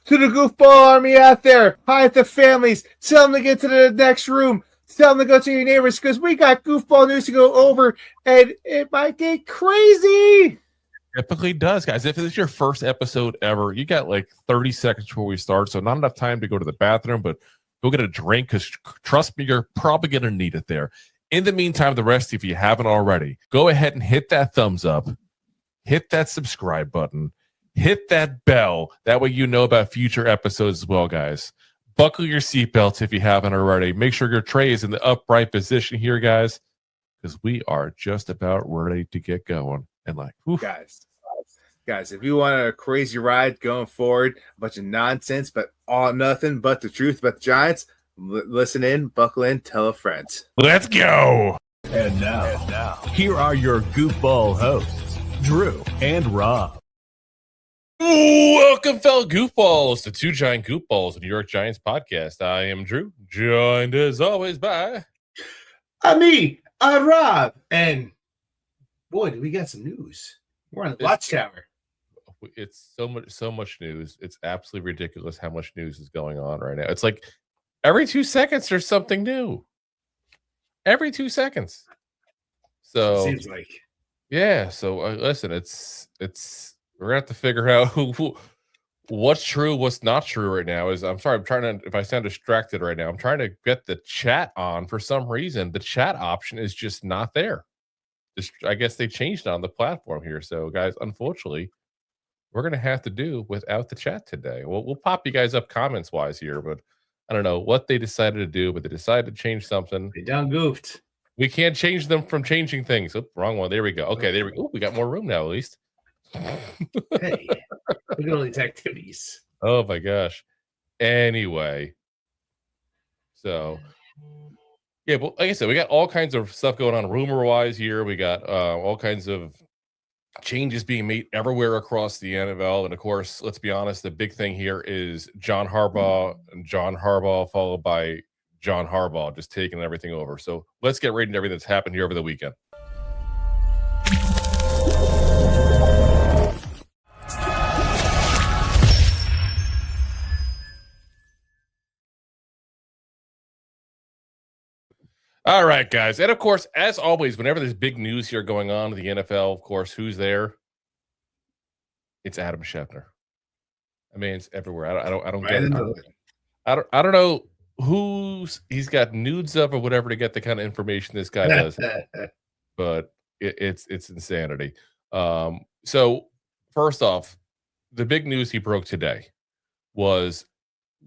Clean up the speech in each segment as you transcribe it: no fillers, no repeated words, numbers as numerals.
to the goofball army out there. Hi, the families. Tell them to get to the next room. Tell them to go to your neighbors because we got goofball news to go over, and it might get crazy. Typically does, guys. If it's your first episode ever, you got like 30 seconds before we start, so not enough time to go to the bathroom, but go get a drink because trust me, you're probably going to need it there. In the meantime, the rest, if you haven't already, go ahead and hit that thumbs up, hit that subscribe button, hit that bell. That way you know about future episodes as well, guys. Buckle your seatbelts if you haven't already. Make sure your tray is in the upright position here, guys, because we are just about ready to get going. And like, oof. Guys, if you want a crazy ride going forward, a bunch of nonsense, but all nothing but the truth about the Giants, listen in, buckle in, tell a friend. Let's go. And now, here are your goofball hosts, Drew and Rob. Welcome, fellow goofballs, to Two Giant Goofballs, the New York Giants podcast. I am Drew, joined as always by me, Rob, and boy, do we got some news. We're on the watchtower. It's so much news. It's absolutely ridiculous how much news is going on right now. It's like every 2 seconds there's something new. Every 2 seconds. So seems like, yeah. So listen, it's we're gonna have to figure out what's true, what's not true right now. I'm sorry, I'm trying to. If I sound distracted right now, I'm trying to get the chat on for some reason. The chat option is just not there. I guess they changed it on the platform here. So, guys, unfortunately, we're going to have to do without the chat today. We'll pop you guys up comments-wise here, but I don't know what they decided to do, but they decided to change something. They done goofed. We can't change them from changing things. Oh, wrong one. There we go. Okay, there we go. Ooh, we got more room now, at least. Hey, look at all these activities. Oh, my gosh. Anyway, so... yeah, but like I said, we got all kinds of stuff going on rumor-wise here. We got all kinds of changes being made everywhere across the NFL. And, of course, let's be honest, the big thing here is John Harbaugh followed by John Harbaugh just taking everything over. So let's get right into everything that's happened here over the weekend. All right, guys. And, of course, as always, whenever there's big news here going on in the NFL, of course, who's there? It's Adam Schefter. I mean, it's everywhere. I don't get it. I don't know who's he's got nudes of or whatever to get the kind of information this guy does. But it's insanity. So, first off, the big news he broke today was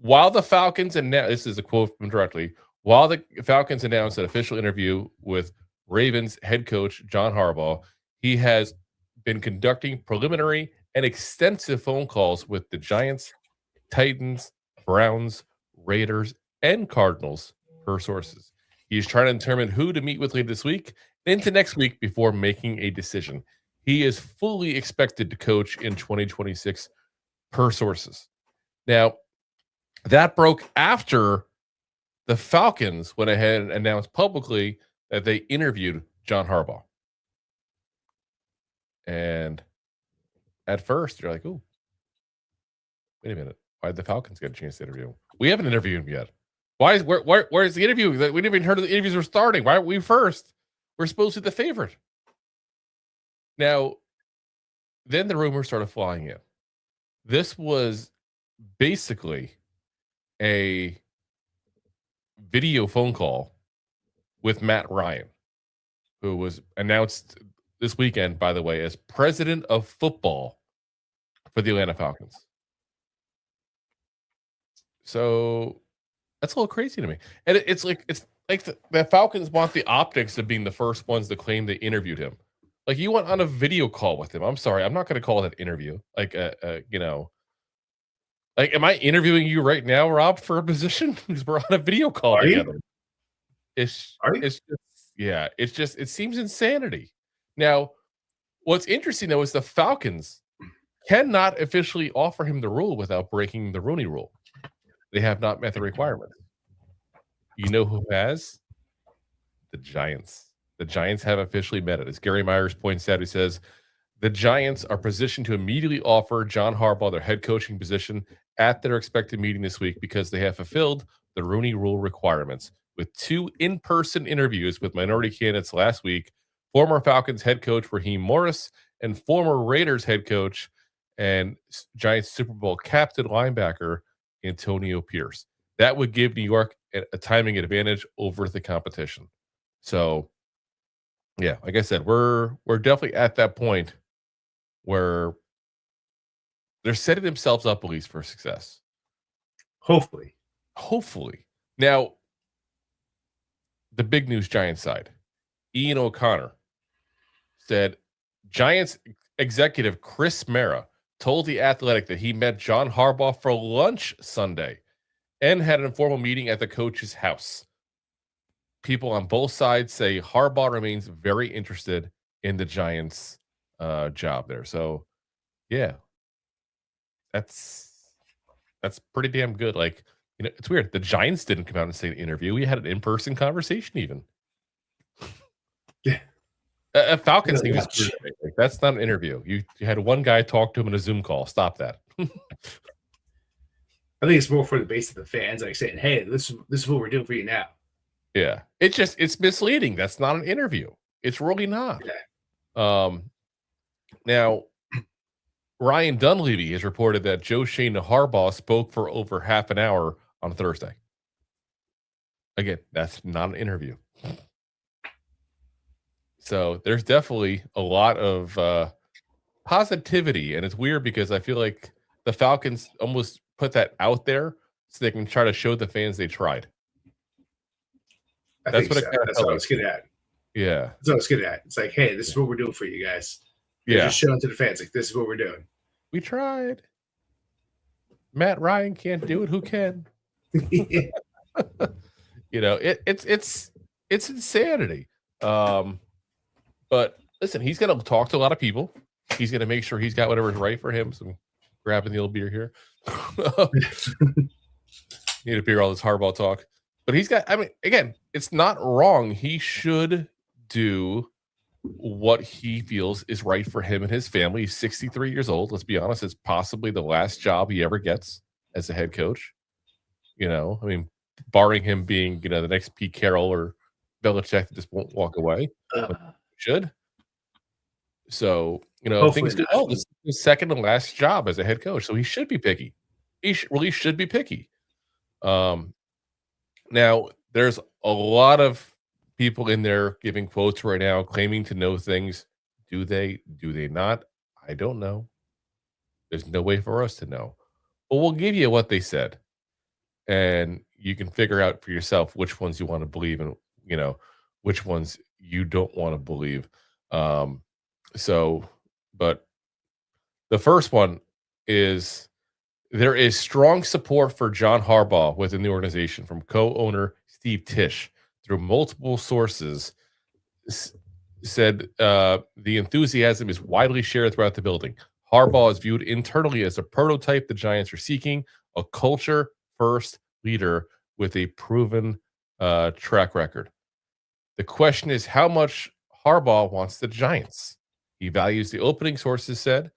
while the Falcons, and now this is a quote from directly, while the Falcons announced an official interview with Ravens head coach John Harbaugh, he has been conducting preliminary and extensive phone calls with the Giants, Titans, Browns, Raiders, and Cardinals, per sources. He's trying to determine who to meet with later this week and into next week before making a decision. He is fully expected to coach in 2026, per sources. Now, that broke after the Falcons went ahead and announced publicly that they interviewed John Harbaugh. And at first, you're like, oh, wait a minute. Why did the Falcons get a chance to interview him? We haven't interviewed him yet. Where's the interview? We didn't even heard of the interviews were starting. Why aren't we first? We're supposed to be the favorite. Now, then the rumors started flying in. This was basically a video phone call with Matt Ryan, who was announced this weekend, by the way, as president of football for the Atlanta Falcons. So that's a little crazy to me. And it's like the Falcons want the optics of being the first ones to claim they interviewed him. Like, you went on a video call with him. I'm sorry, I'm not going to call it an interview. Like, like, am I interviewing you right now, Rob, for a position? Because we're on a video call Are together. you? It seems insanity. Now, what's interesting though is the Falcons cannot officially offer him the rule without breaking the Rooney Rule. They have not met the requirements. You know who has? The Giants. The Giants have officially met it. As Gary Myers points out, he says, the Giants are positioned to immediately offer John Harbaugh their head coaching position at their expected meeting this week because they have fulfilled the Rooney Rule requirements with 2 in-person interviews with minority candidates last week, former Falcons head coach Raheem Morris and former Raiders head coach and Giants Super Bowl captain linebacker Antonio Pierce. That would give New York a timing advantage over the competition. So, yeah, like I said, we're definitely at that point where they're setting themselves up at least for success. Hopefully. Now, the big news Giants side. Ian O'Connor said Giants executive Chris Mara told The Athletic that he met John Harbaugh for lunch Sunday and had an informal meeting at the coach's house. People on both sides say Harbaugh remains very interested in the Giants' job there. So, yeah, that's pretty damn good. Like, you know, it's weird. The Giants didn't come out and say an interview. We had an in-person conversation even. Yeah. A Falcons thing was weird. Like, that's not an interview. You had one guy talk to him in a Zoom call. Stop that. I think it's more for the base of the fans, like saying, "Hey, this is what we're doing for you now." Yeah, it's misleading. That's not an interview. It's really not. Yeah. Now, Ryan Dunleavy has reported that Joe Shane and Harbaugh spoke for over half an hour on Thursday. Again, that's not an interview. So there's definitely a lot of positivity, and it's weird because I feel like the Falcons almost put that out there so they can try to show the fans they tried. That's what I was good at. Yeah. That's what I was good at. It's like, hey, this is what we're doing for you guys. Yeah. Just showing to the fans, like, this is what we're doing. We tried. Matt Ryan can't do it. Who can? You know, it's insanity. But listen, he's going to talk to a lot of people. He's going to make sure he's got whatever's right for him. So I'm grabbing the old beer here. Need to beer all this Harbaugh talk. But he's got, I mean, again, it's not wrong. He should do what he feels is right for him and his family. He's 63 years old. Let's be honest. It's possibly the last job he ever gets as a head coach. You know, I mean, barring him being, you know, the next Pete Carroll or Belichick that just won't walk away. Should. So, you know, things do. Oh, this is his second to last job as a head coach. So he should be picky. He really should be picky. Now, there's a lot of people in there giving quotes right now, claiming to know things. Do they? Do they not? I don't know. There's no way for us to know. But we'll give you what they said. And you can figure out for yourself which ones you want to believe and, you know, which ones you don't want to believe. But the first one is there is strong support for John Harbaugh within the organization from co-owner Steve Tisch through multiple sources. Said the enthusiasm is widely shared throughout the building. Harbaugh is viewed internally as a prototype the Giants are seeking, a culture-first leader with a proven track record. The question is how much Harbaugh wants the Giants. He values the opening, sources said,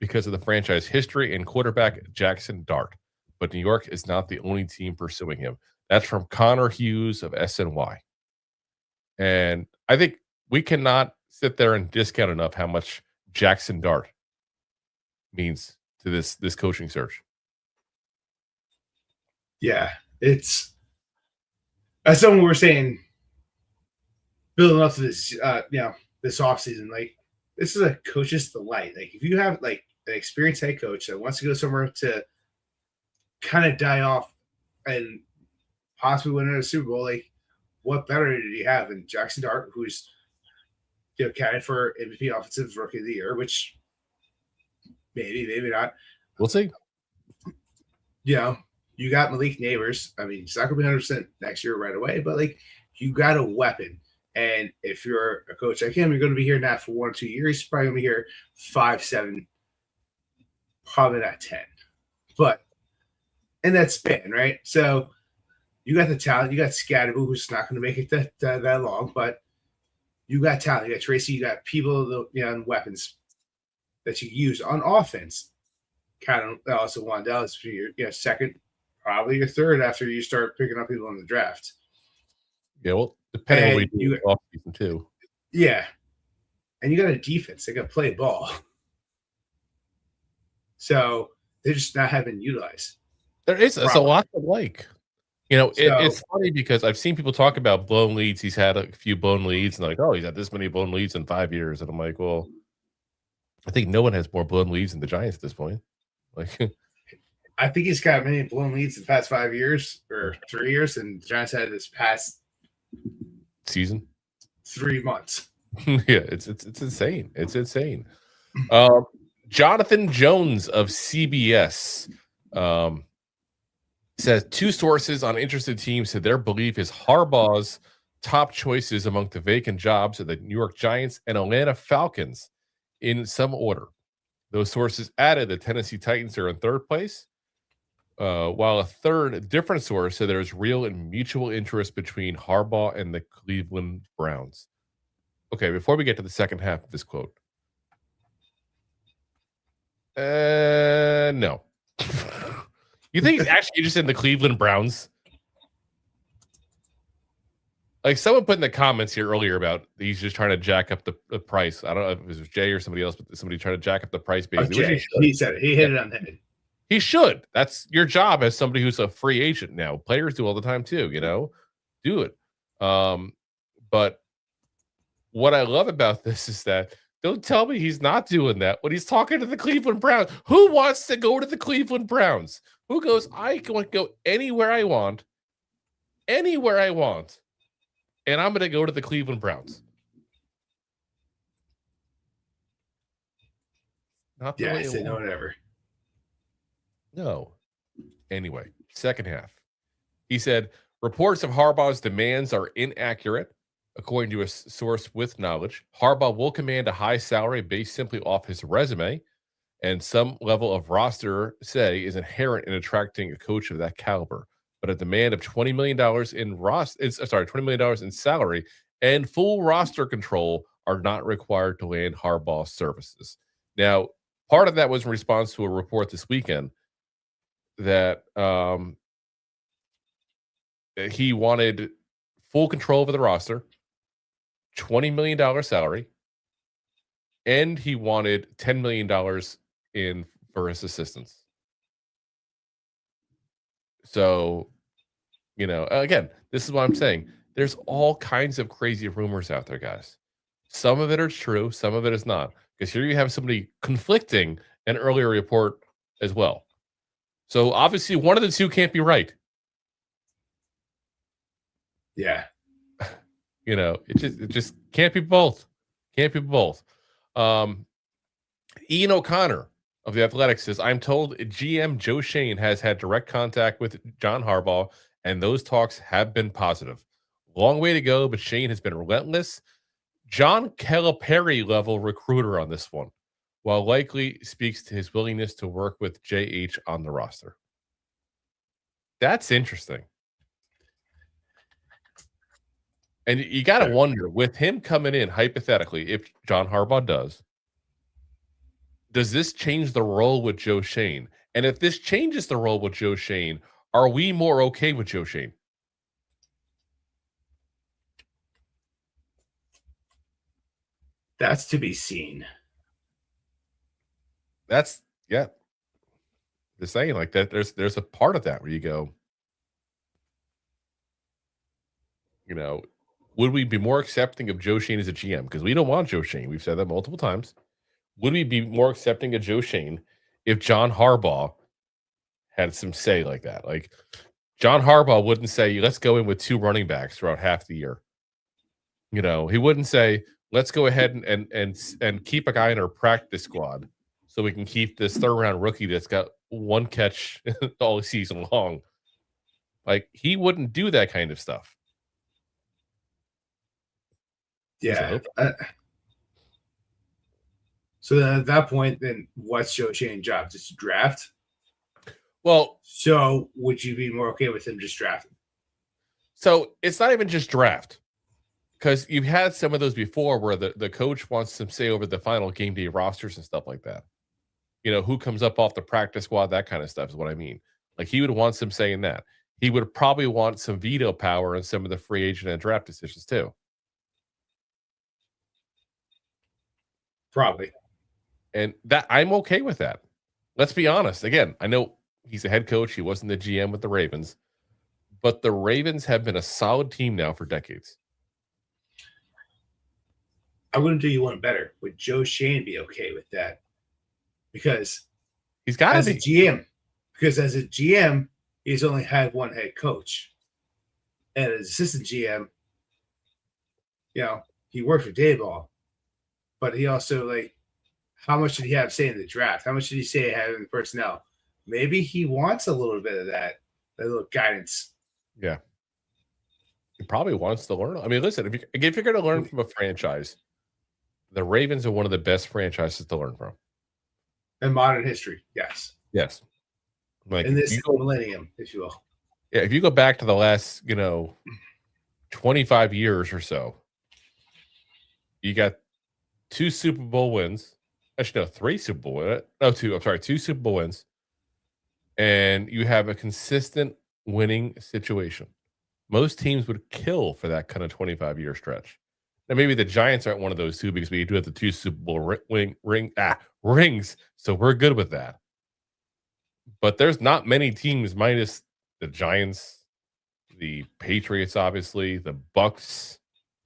because of the franchise history and quarterback Jaxson Dart. But New York is not the only team pursuing him. That's from Connor Hughes of SNY. And I think we cannot sit there and discount enough how much Jaxson Dart means to this coaching search. Yeah, it's as someone we were saying, building up to this, this offseason, like this is a coach's delight. Like if you have like an experienced head coach that wants to go somewhere to kind of die off and possibly win another Super Bowl, like what better do you have than Jaxson Dart, who's counted for MVP Offensive Rookie of the Year, which maybe not. We'll see. You know, you got Malik Neighbors. I mean, he's not going to be 100% next year right away, but like you got a weapon. And if you're a coach like him, you're going to be here not for 1 or 2 years. He's probably going to be here 5, 7, probably not 10. But in that span, right? So you got the talent. You got Scatterboo, who's not going to make it that long, but you got talent. You got Tracy. You got people, and weapons that you use on offense. kind of also Wandell is your second, probably your third after you start picking up people in the draft. Yeah, well, depending on what And we do off season too. Yeah. And you got a defense. They got to play ball. So they're just not having utilized. It's a lot to like. It's funny because I've seen people talk about blown leads. He's had a few blown leads, and like, oh, he's had this many blown leads in 5 years. And I'm like, well, I think no one has more blown leads than the Giants at this point. Like, I think he's got many blown leads in the past 5 years or 3 years, and the Giants had this past season 3 months. Yeah, it's insane. It's insane. Jonathan Jones of CBS says 2 sources on interested teams said their belief is Harbaugh's top choices among the vacant jobs are the New York Giants and Atlanta Falcons in some order. Those sources added the Tennessee Titans are in 3rd place, while a third different source said there's real and mutual interest between Harbaugh and the Cleveland Browns. Okay, before we get to the second half of this quote. No. You think he's actually interested in the Cleveland Browns? Like someone put in the comments here earlier about he's just trying to jack up the price. I don't know if it was Jay or somebody else, but somebody trying to jack up the price. Jay. He said it. He hit it on the head. He should. That's your job as somebody who's a free agent now. Players do all the time too, do it. But what I love about this is that don't tell me he's not doing that when he's talking to the Cleveland Browns. Who wants to go to the Cleveland Browns? Who goes, I can go anywhere I want, and I'm going to go to the Cleveland Browns. Not the way I say no, never. No. Anyway, second half. He said, reports of Harbaugh's demands are inaccurate. According to a source with knowledge, Harbaugh will command a high salary based simply off his resume, and some level of roster say is inherent in attracting a coach of that caliber. But a demand of $20 million $20 million in salary and full roster control are not required to land Harbaugh's services. Now, part of that was in response to a report this weekend that he wanted full control over the roster, $20 million salary, and he wanted $10 million in for his assistants. So, again, this is what I'm saying. There's all kinds of crazy rumors out there, guys. Some of it are true, some of it is not. Because here you have somebody conflicting an earlier report as well. So obviously one of the two can't be right. Yeah. It just can't be both. Can't be both. Ian O'Connor of The Athletic says, I'm told GM Joe Schoen has had direct contact with John Harbaugh, and those talks have been positive. Long way to go, but Schoen has been relentless. John Calipari level recruiter on this one, while likely speaks to his willingness to work with JH on the roster. That's interesting. And you got to wonder, with him coming in, hypothetically, if John Harbaugh does this change the role with Joe Schoen? And if this changes the role with Joe Schoen, are we more okay with Joe Schoen? That's to be seen. That's, yeah. The saying like that, there's a part of that where you go, would we be more accepting of Joe Schoen as a GM? Because we don't want Joe Schoen. We've said that multiple times. Would we be more accepting of Joe Schoen if John Harbaugh had some say like that? Like John Harbaugh wouldn't say, let's go in with 2 running backs throughout half the year. He wouldn't say, let's go ahead and keep a guy in our practice squad so we can keep this 3rd-round rookie that's got 1 catch all season long. Like, he wouldn't do that kind of stuff. Yeah. So then at that point, then what's Joe Schoen's job? Just to draft? Well, so would you be more okay with him just drafting? So it's not even just draft, because you've had some of those before where the coach wants some say over the final game day rosters and stuff like that. who comes up off the practice squad, that kind of stuff is what I mean. Like, he would want some say in that. He would probably want some veto power in some of the free agent and draft decisions too. Probably. And that I'm okay with that. Let's be honest. Again, I know he's a head coach. He wasn't the GM with the Ravens. But the Ravens have been a solid team now for decades. I wouldn't do you one better. Would Joe Shane be okay with that? Because he's got to be. Because as a GM, he's only had one head coach. And as assistant GM, he worked for Dayball. But he also, how much did he have say in the draft? How much did he say he had in the personnel? Maybe he wants a little bit of that little guidance. Yeah. He probably wants to learn. I mean, listen, if you're going to learn from a franchise, the Ravens are one of the best franchises to learn from. In modern history, yes. Yes. Like, in this millennium, if you will. Yeah, if you go back to the last, 25 years or so, you got 2 Super Bowl wins. Actually, no, 3 Super Bowl wins. No, 2. I'm sorry, 2 Super Bowl wins. And you have a consistent winning situation. Most teams would kill for that kind of 25-year stretch. Now, maybe the Giants aren't one of those two because we do have the 2 Super Bowl rings, so we're good with that. But there's not many teams minus the Giants, the Patriots, obviously, the Bucks.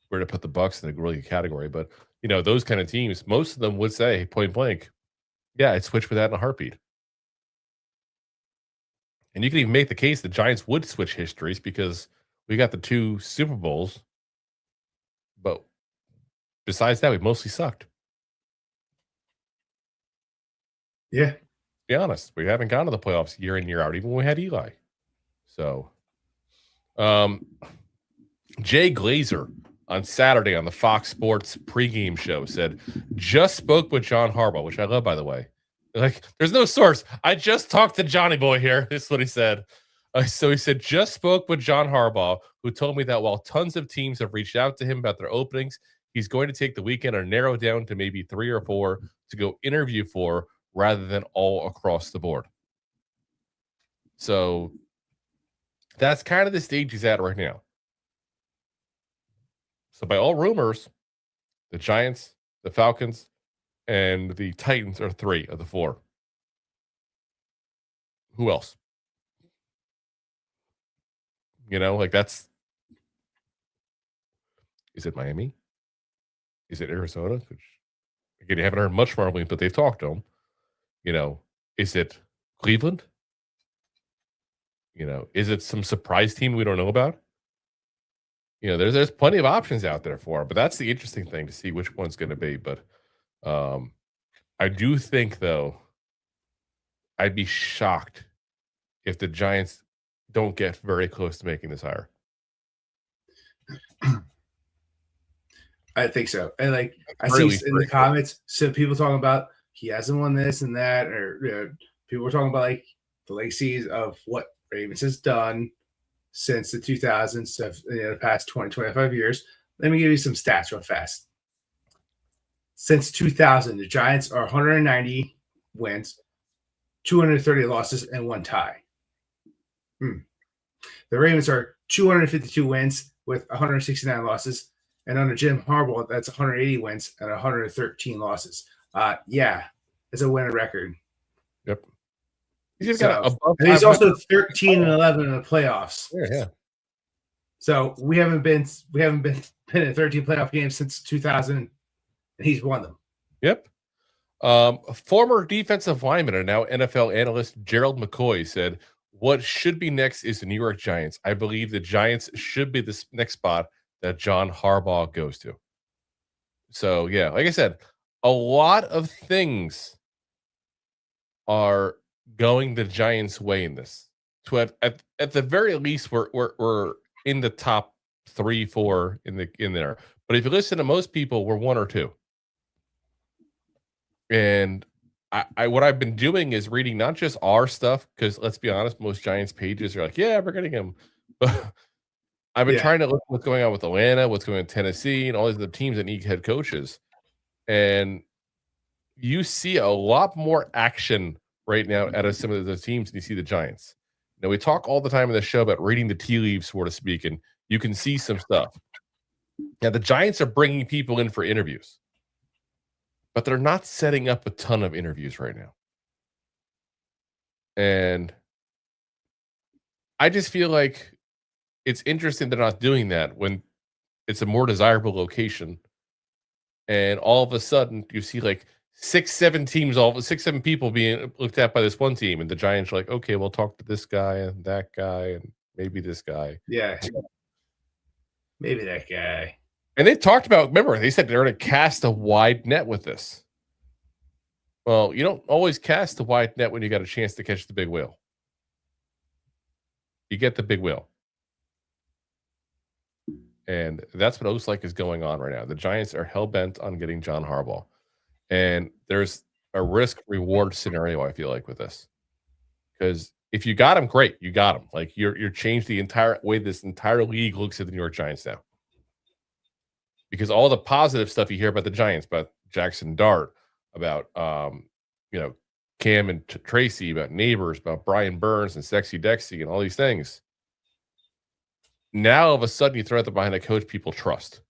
We're going to put the Bucks in a really good category, but those kind of teams, most of them would say point blank, yeah, I'd switch for that in a heartbeat. And you can even make the case the Giants would switch histories because we got the 2 Super Bowls, but besides that, we mostly sucked. Yeah. Be honest, we haven't gone to the playoffs year in, year out, even when we had Eli. So, Jay Glazer on Saturday on the Fox Sports pregame show said, just spoke with John Harbaugh, which I love, by the way. Like, there's no source. I just talked to Johnny Boy here. This is what he said. So he said, just spoke with John Harbaugh, who told me that while tons of teams have reached out to him about their openings, he's going to take the weekend and narrow down to maybe 3 or 4 to go interview for rather than all across the board. So that's kind of the stage he's at right now. So by all rumors, the Giants, the Falcons, and the Titans are 3 of the 4. Who else? That's... Is it Miami? Is it Arizona? Which, again, you haven't heard much from them, but they've talked to them. Is it Cleveland? Is it some surprise team we don't know about? There's plenty of options out there for him, but that's the interesting thing to see which one's going to be. But I do think, though, I'd be shocked if the Giants don't get very close to making this hire. I think so. And I see in the comments, some people talking about he hasn't won this and that, or people were talking about the legacies of what Ravens has done since the 2000s, the past 20, 25 years. Let me give you some stats real fast. Since 2000, the Giants are 190 wins, 230 losses, and 1 tie. The Ravens are 252 wins with 169 losses. And under Jim Harbaugh, that's 180 wins and 113 losses. It's a winning record. Yep. He's also 13 and 11 in the playoffs. Yeah. So we haven't been in 13 playoff games since 2000, and he's won them. Yep. Former defensive lineman and now NFL analyst Gerald McCoy said, "What should be next is the New York Giants. I believe the Giants should be the next spot that John Harbaugh goes to." So, yeah, like I said, a lot of things are going the Giants' way in this. At the very least, we're in the top 3, 4 in there. But if you listen to most people, we're 1 or 2. And what I've been doing is reading not just our stuff, because let's be honest, most Giants pages are like, yeah, we're getting him. But I've been trying to look what's going on with Atlanta, what's going on in Tennessee, and all these other teams that need head coaches. And you see a lot more action right now out of some of the teams than you see the Giants. Now, we talk all the time in the show about reading the tea leaves, so to speak, and you can see some stuff. Now, the Giants are bringing people in for interviews, but they're not setting up a ton of interviews right now. And I just feel like it's interesting they're not doing that when it's a more desirable location. And all of a sudden, you see like 6-7 teams, 6-7 people being looked at by this one team, and the Giants are like, okay, we'll talk to this guy and that guy and maybe this guy. Yeah, maybe that guy. And they talked about, remember, they said they're going to cast a wide net with this. Well, you don't always cast a wide net when you got a chance to catch the big whale. You get the big whale. And that's what it looks like is going on right now. The Giants are hell-bent on getting John Harbaugh. And there's a risk-reward scenario, I feel like, with this. Because if you got him, great. You got him. Like, you're changed the entire way this entire league looks at the New York Giants now. Because all the positive stuff you hear about the Giants, about Jaxson Dart, about Cam and Tracy, about Neighbors, about Brian Burns and Sexy Dexy and all these things. Now all of a sudden you throw it behind a coach people trust.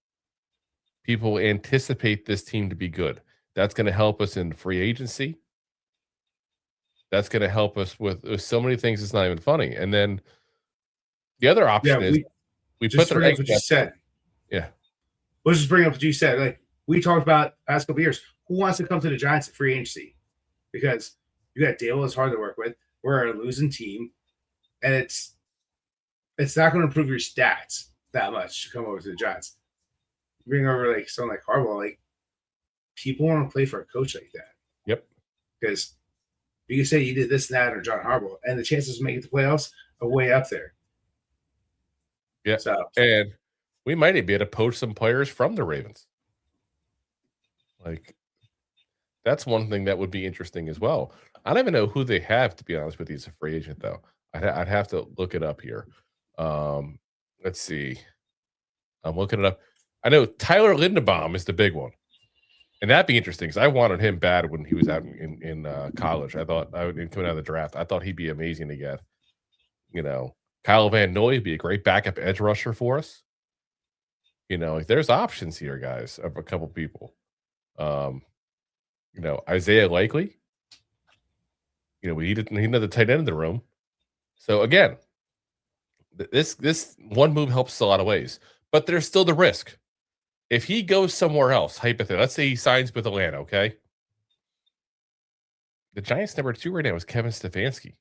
People anticipate this team to be good. That's going to help us in free agency. That's going to help us with so many things. It's not even funny. And then the other option is we put the what you said. Yeah. Let's just bring up what you said. Like we talked about past couple years. Who wants to come to the Giants at free agency? Because you got Dale is hard to work with. We're a losing team, and it's not going to improve your stats that much to come over to the Giants. Bring over like someone like Harbaugh, like people want to play for a coach like that. Yep. Because you can say you did this and that or John Harbaugh, and the chances of making the playoffs are way up there. Yeah. So, and we might be able to poach some players from the Ravens. Like, that's one thing that would be interesting as well. I don't even know who they have, to be honest with you, as a free agent, though. I'd have to look it up here. Let's see. I'm looking it up. I know Tyler Linderbaum is the big one. And that'd be interesting because I wanted him bad when he was out in college. I thought coming out of the draft, I thought he'd be amazing to get. Kyle Van Noy would be a great backup edge rusher for us. Like there's options here, guys, of a couple people. Isaiah Likely. We need another tight end in the room. So again, this one move helps a lot of ways, but there's still the risk. If he goes somewhere else, hypothetically, let's say he signs with Atlanta, okay? The Giants' number 2 right now is Kevin Stefanski.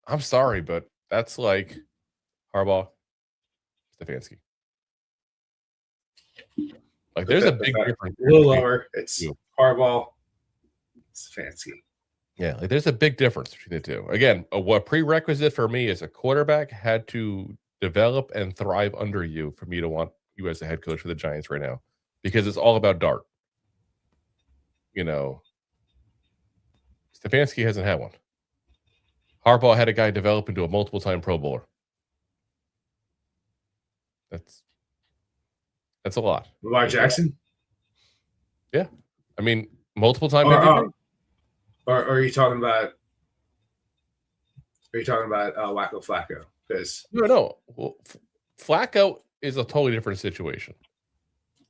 I'm sorry, but that's like Harbaugh, Stefanski. Like, there's a big difference. A little lower. It's Harbaugh, Stefanski. Yeah, like there's a big difference between the two. Again, what prerequisite for me is a quarterback had to develop and thrive under you for me to want you as the head coach for the Giants right now, because it's all about Dart. Stefanski hasn't had one. Harbaugh had a guy develop into a multiple-time Pro Bowler. That's a lot. Lamar Jackson? Yeah. I mean, multiple-time MVP. Or are you talking about Wacko Flacco? Because no. Well, Flacco is a totally different situation.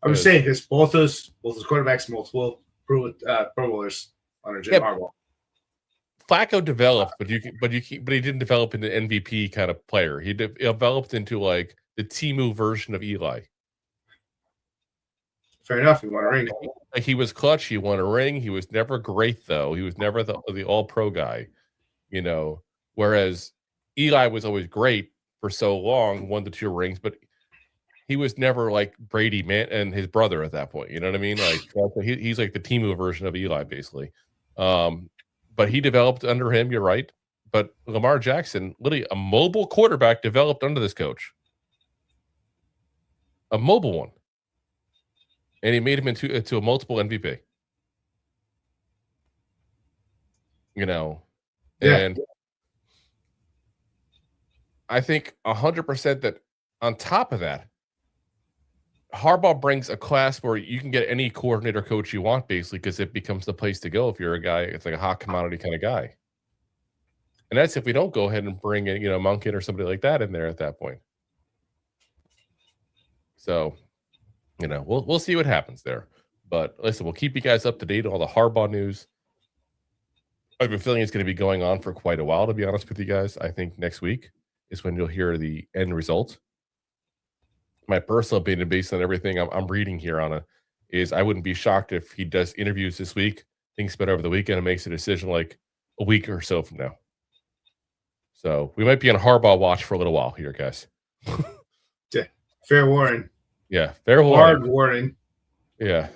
I'm just saying because both those quarterbacks, multiple Pro Bowlers under Jim Harbaugh. Flacco developed, but he didn't develop into an MVP kind of player. He developed into like the Temu version of Eli. Fair enough. He won a ring. He was clutch. He won a ring. He was never great, though. He was never the all-pro guy, Whereas Eli was always great for so long, 1 to 2 rings, but he was never like Brady and his brother at that point. You know what I mean? Like he's like the Temu version of Eli, basically. But he developed under him. You're right. But Lamar Jackson, literally a mobile quarterback, developed under this coach. A mobile one. And he made him into a multiple MVP. And I think 100% that on top of that, Harbaugh brings a class where you can get any coordinator coach you want, basically, because it becomes the place to go if you're a guy. It's like a hot commodity kind of guy. And that's if we don't go ahead and bring in, Monken or somebody like that in there at that point. So, we'll see what happens there. But listen, we'll keep you guys up to date on all the Harbaugh news. I have a feeling it's going to be going on for quite a while, to be honest with you guys. I think next week is when you'll hear the end result. My personal opinion, based on everything I'm reading here on it, is I wouldn't be shocked if he does interviews this week, thinks about it over the weekend, and makes a decision like a week or so from now. So we might be on Harbaugh watch for a little while here, guys. Fair warning. Yeah, fair warning. Hard warning. Yeah.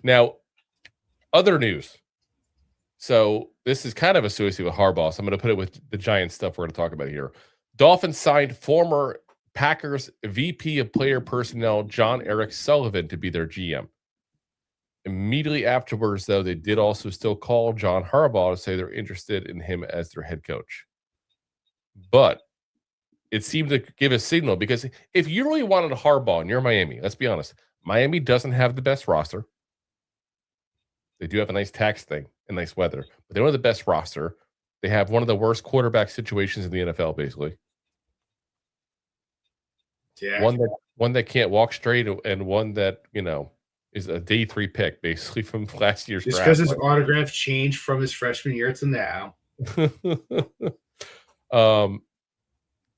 Now, other news. So this is kind of associated with Harbaugh, so I'm going to put it with the Giants stuff we're going to talk about here. Dolphins signed former Packers VP of Player Personnel John Eric Sullivan to be their GM. Immediately afterwards, though, they did also still call John Harbaugh to say they're interested in him as their head coach. But it seemed to give a signal, because if you really wanted Harbaugh and you're Miami, let's be honest, Miami doesn't have the best roster. They do have a nice tax thing and nice weather, but they don't have the best roster. They have one of the worst quarterback situations in the NFL, basically. Yeah. One that can't walk straight, and one that, is a day 3 pick, basically, from last year's Just draft. because his autograph changed from his freshman year to now.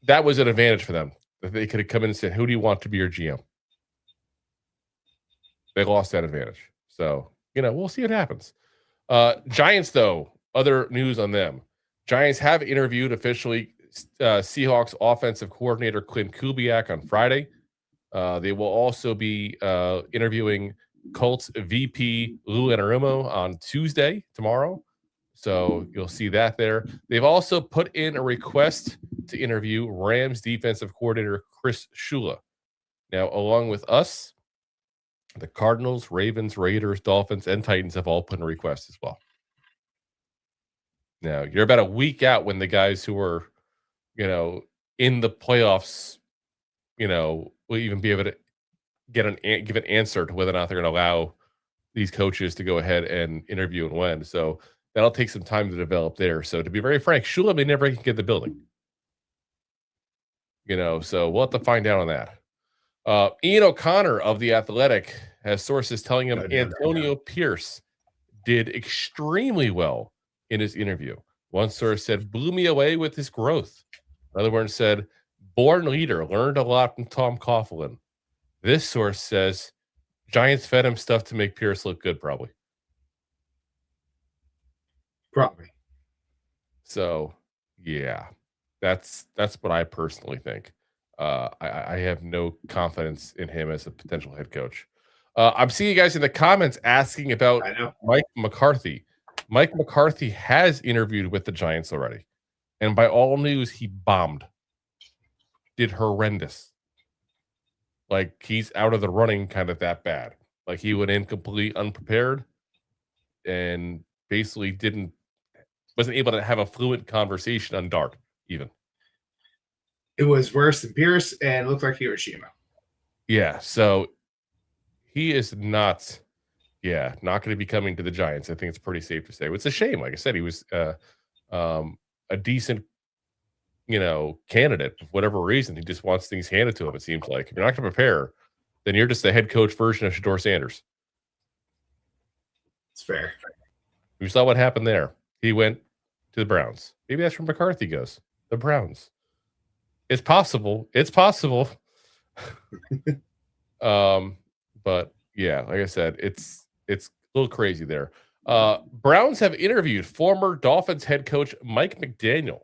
That was an advantage for them. That they could have come in and said, who do you want to be your GM? They lost that advantage. So, we'll see what happens. Giants, though, other news on them. Giants have interviewed officially Seahawks offensive coordinator Clint Kubiak on Friday. They will also be interviewing Colts VP Lou Anarumo on Tuesday, tomorrow. So you'll see that there. They've also put in a request to interview Rams defensive coordinator Chris Shula. Now, along with us, the Cardinals, Ravens, Raiders, Dolphins, and Titans have all put in a request as well. Now, you're about a week out when the guys who are, in the playoffs, will even be able to give an answer to whether or not they're going to allow these coaches to go ahead and interview and win. So that'll take some time to develop there. So to be very frank, Shula may never get the building. So we'll have to find out on that. Ian O'Connor of The Athletic has sources telling him Antonio Pierce did extremely well in his interview. One source said, blew me away with his growth. Another one said, born leader, learned a lot from Tom Coughlin. This source says, Giants fed him stuff to make Pierce look good, probably. Probably. So, yeah, that's what I personally think. I have no confidence in him as a potential head coach. I'm seeing you guys in the comments asking about Mike McCarthy. Mike McCarthy has interviewed with the Giants already. And by all news, he bombed. Did horrendous. Like, he's out of the running kind of that bad. Like, he went in completely unprepared and basically wasn't able to have a fluent conversation on Dart, even. It was worse than Pierce, and it looked like Hiroshima. Yeah, so he is not going to be coming to the Giants. I think it's pretty safe to say. It's a shame. Like I said, he was a decent, candidate for whatever reason. He just wants things handed to him, it seems like. If you're not going to prepare, then you're just the head coach version of Shedeur Sanders. It's fair. We saw what happened there. He went to the Browns. Maybe that's where McCarthy goes. The Browns. It's possible. But yeah, like I said, it's a little crazy there. Browns have interviewed former Dolphins head coach Mike McDaniel.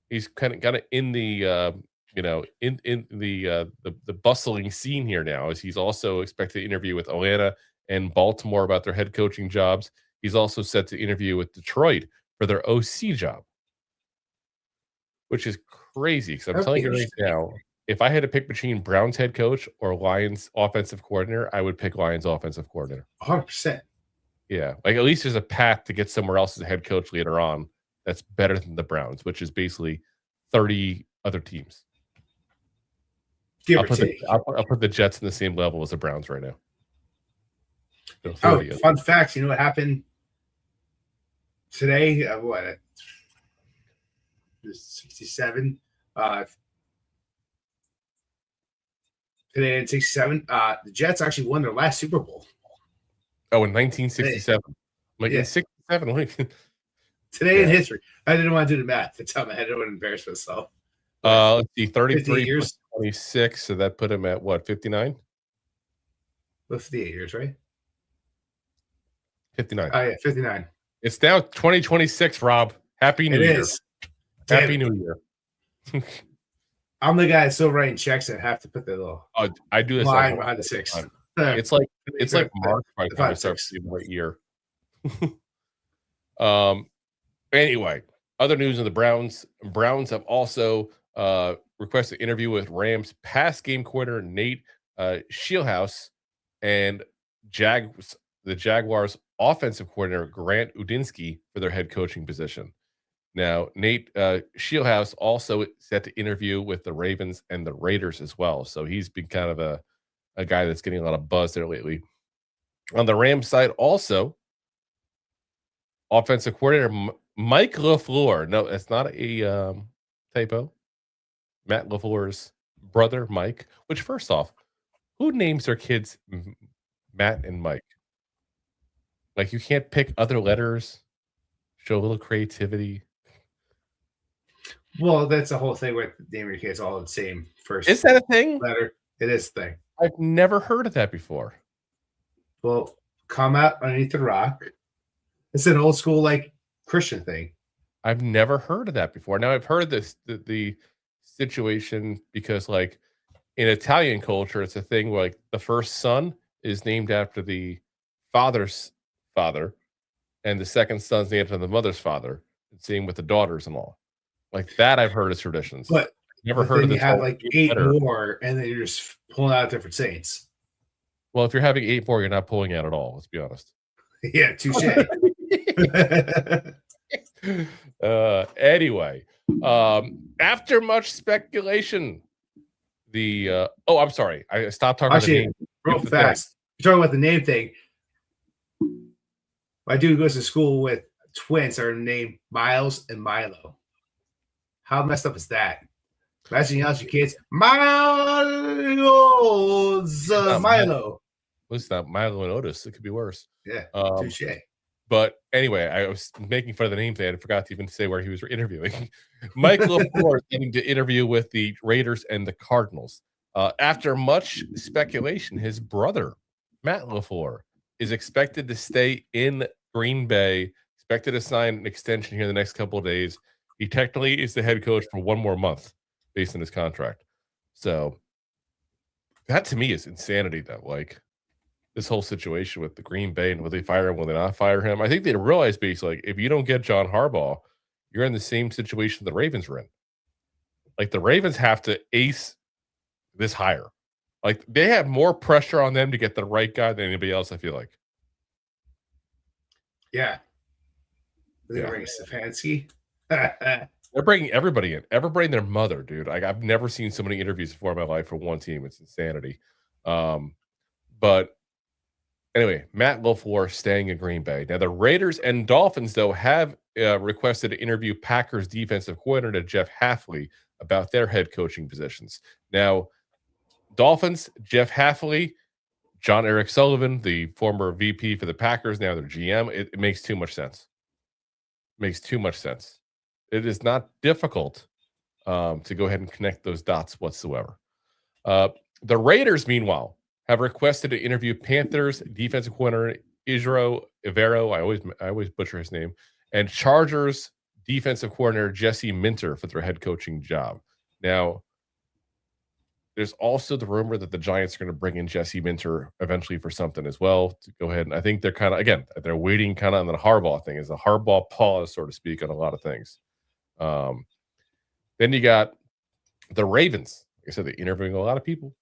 He's kind of in the in the bustling scene here now, as he's also expected to interview with Atlanta and Baltimore about their head coaching jobs. He's also set to interview with Detroit for their OC job, which is crazy. Because I'm telling you right now, if I had to pick between Browns head coach or Lions offensive coordinator, I would pick Lions offensive coordinator. 100%. Yeah, like at least there's a path to get somewhere else as a head coach later on that's better than the Browns, which is basically 30 other teams. Give I'll or put take. I'll put the Jets in the same level as the Browns right now. So 30 fun facts. You know what happened today? What? 67. Today at 67. The Jets actually won their last Super Bowl. Oh, in 1967. Like Yeah. in 67. Today in history. I didn't want to do the math. That's how I had to embarrass myself. Let's see, 33 years. plus 26, so that put him at what, 59? 58 years, right? 59. Oh, yeah, 59. It's now 2026, Rob. Happy New Year. Happy New Year. I'm the guy that's still writing checks and have to put the little I do this line behind the 6. It's like March by the time I start seeing the right year. Anyway, other news of the Browns. Browns have also requested an interview with Rams pass game coordinator Nate Scheelhaase and the Jaguars offensive coordinator Grant Udinsky for their head coaching position. Now, Nate Scheelhaase also set to interview with the Ravens and the Raiders as well. So he's been kind of a guy that's getting a lot of buzz there lately. On the Rams side, also, offensive coordinator Mike LaFleur. No, it's not a typo. Matt LaFleur's brother, Mike. Which, first off, who names their kids Matt and Mike? Like, you can't pick other letters, show a little creativity. Well, that's the whole thing with naming your kids all the same first. Is that a thing? Letter. It is a thing. I've never heard of that before. Well, come out underneath the rock. It's an old school, like, Christian thing. I've never heard of that before. Now, I've heard the situation because, like, in Italian culture, it's a thing where, like, the first son is named after the father's father, and the second son's named after the mother's father. Same with the daughters-in-law. Like that, I've heard as traditions. But never heard of this. You have like 8 more, and then you're just pulling out different saints. Well, if you're having 8 more, you're not pulling out at all. Let's be honest. Yeah, touche. Anyway, after much speculation, I'm sorry, I stopped talking about the name real fast. You're talking about the name thing. My dude goes to school with twins that are named Miles and Milo. How messed up is that? Imagine you ask your kids, Milo. It's not Milo and Otis. It could be worse. Yeah, touche. But anyway, I was making fun of the name thing. I forgot to even say where he was interviewing. Mike LaFleur is getting to interview with the Raiders and the Cardinals. After much speculation, his brother, Matt LaFleur, is expected to stay in Green Bay, expected to sign an extension here in the next couple of days. He technically is the head coach for 1 more month based on his contract. So that to me is insanity, though. Like this whole situation with the Green Bay and will they fire him, will they not fire him? I think they realize basically, like, if you don't get John Harbaugh, you're in the same situation the Ravens are in. Like the Ravens have to ace this hire. Like they have more pressure on them to get the right guy than anybody else, I feel like. Yeah. They bring Stefanski. They're bringing everybody in. Everybody and their mother, dude. Like I've never seen so many interviews before in my life for one team. It's insanity. But anyway, Matt LaFleur staying in Green Bay. Now the Raiders and Dolphins, though, have requested to interview Packers defensive coordinator Jeff Hafley about their head coaching positions. Now, Dolphins, Jeff Hafley, John Eric Sullivan, the former VP for the Packers, now their GM. It makes too much sense. Makes too much sense. It is not difficult to go ahead and connect those dots whatsoever. The Raiders, meanwhile, have requested to interview Panthers defensive coordinator Israel Ivero. I always butcher his name, and Chargers defensive coordinator Jesse Minter for their head coaching job. Now, there's also the rumor that the Giants are going to bring in Jesse Minter eventually for something as well to go ahead. And I think they're kind of, again, they're waiting kind of on the Harbaugh thing, as a Harbaugh pause, so to speak, on a lot of things. Then you got the Ravens. Like I said, they're interviewing a lot of people.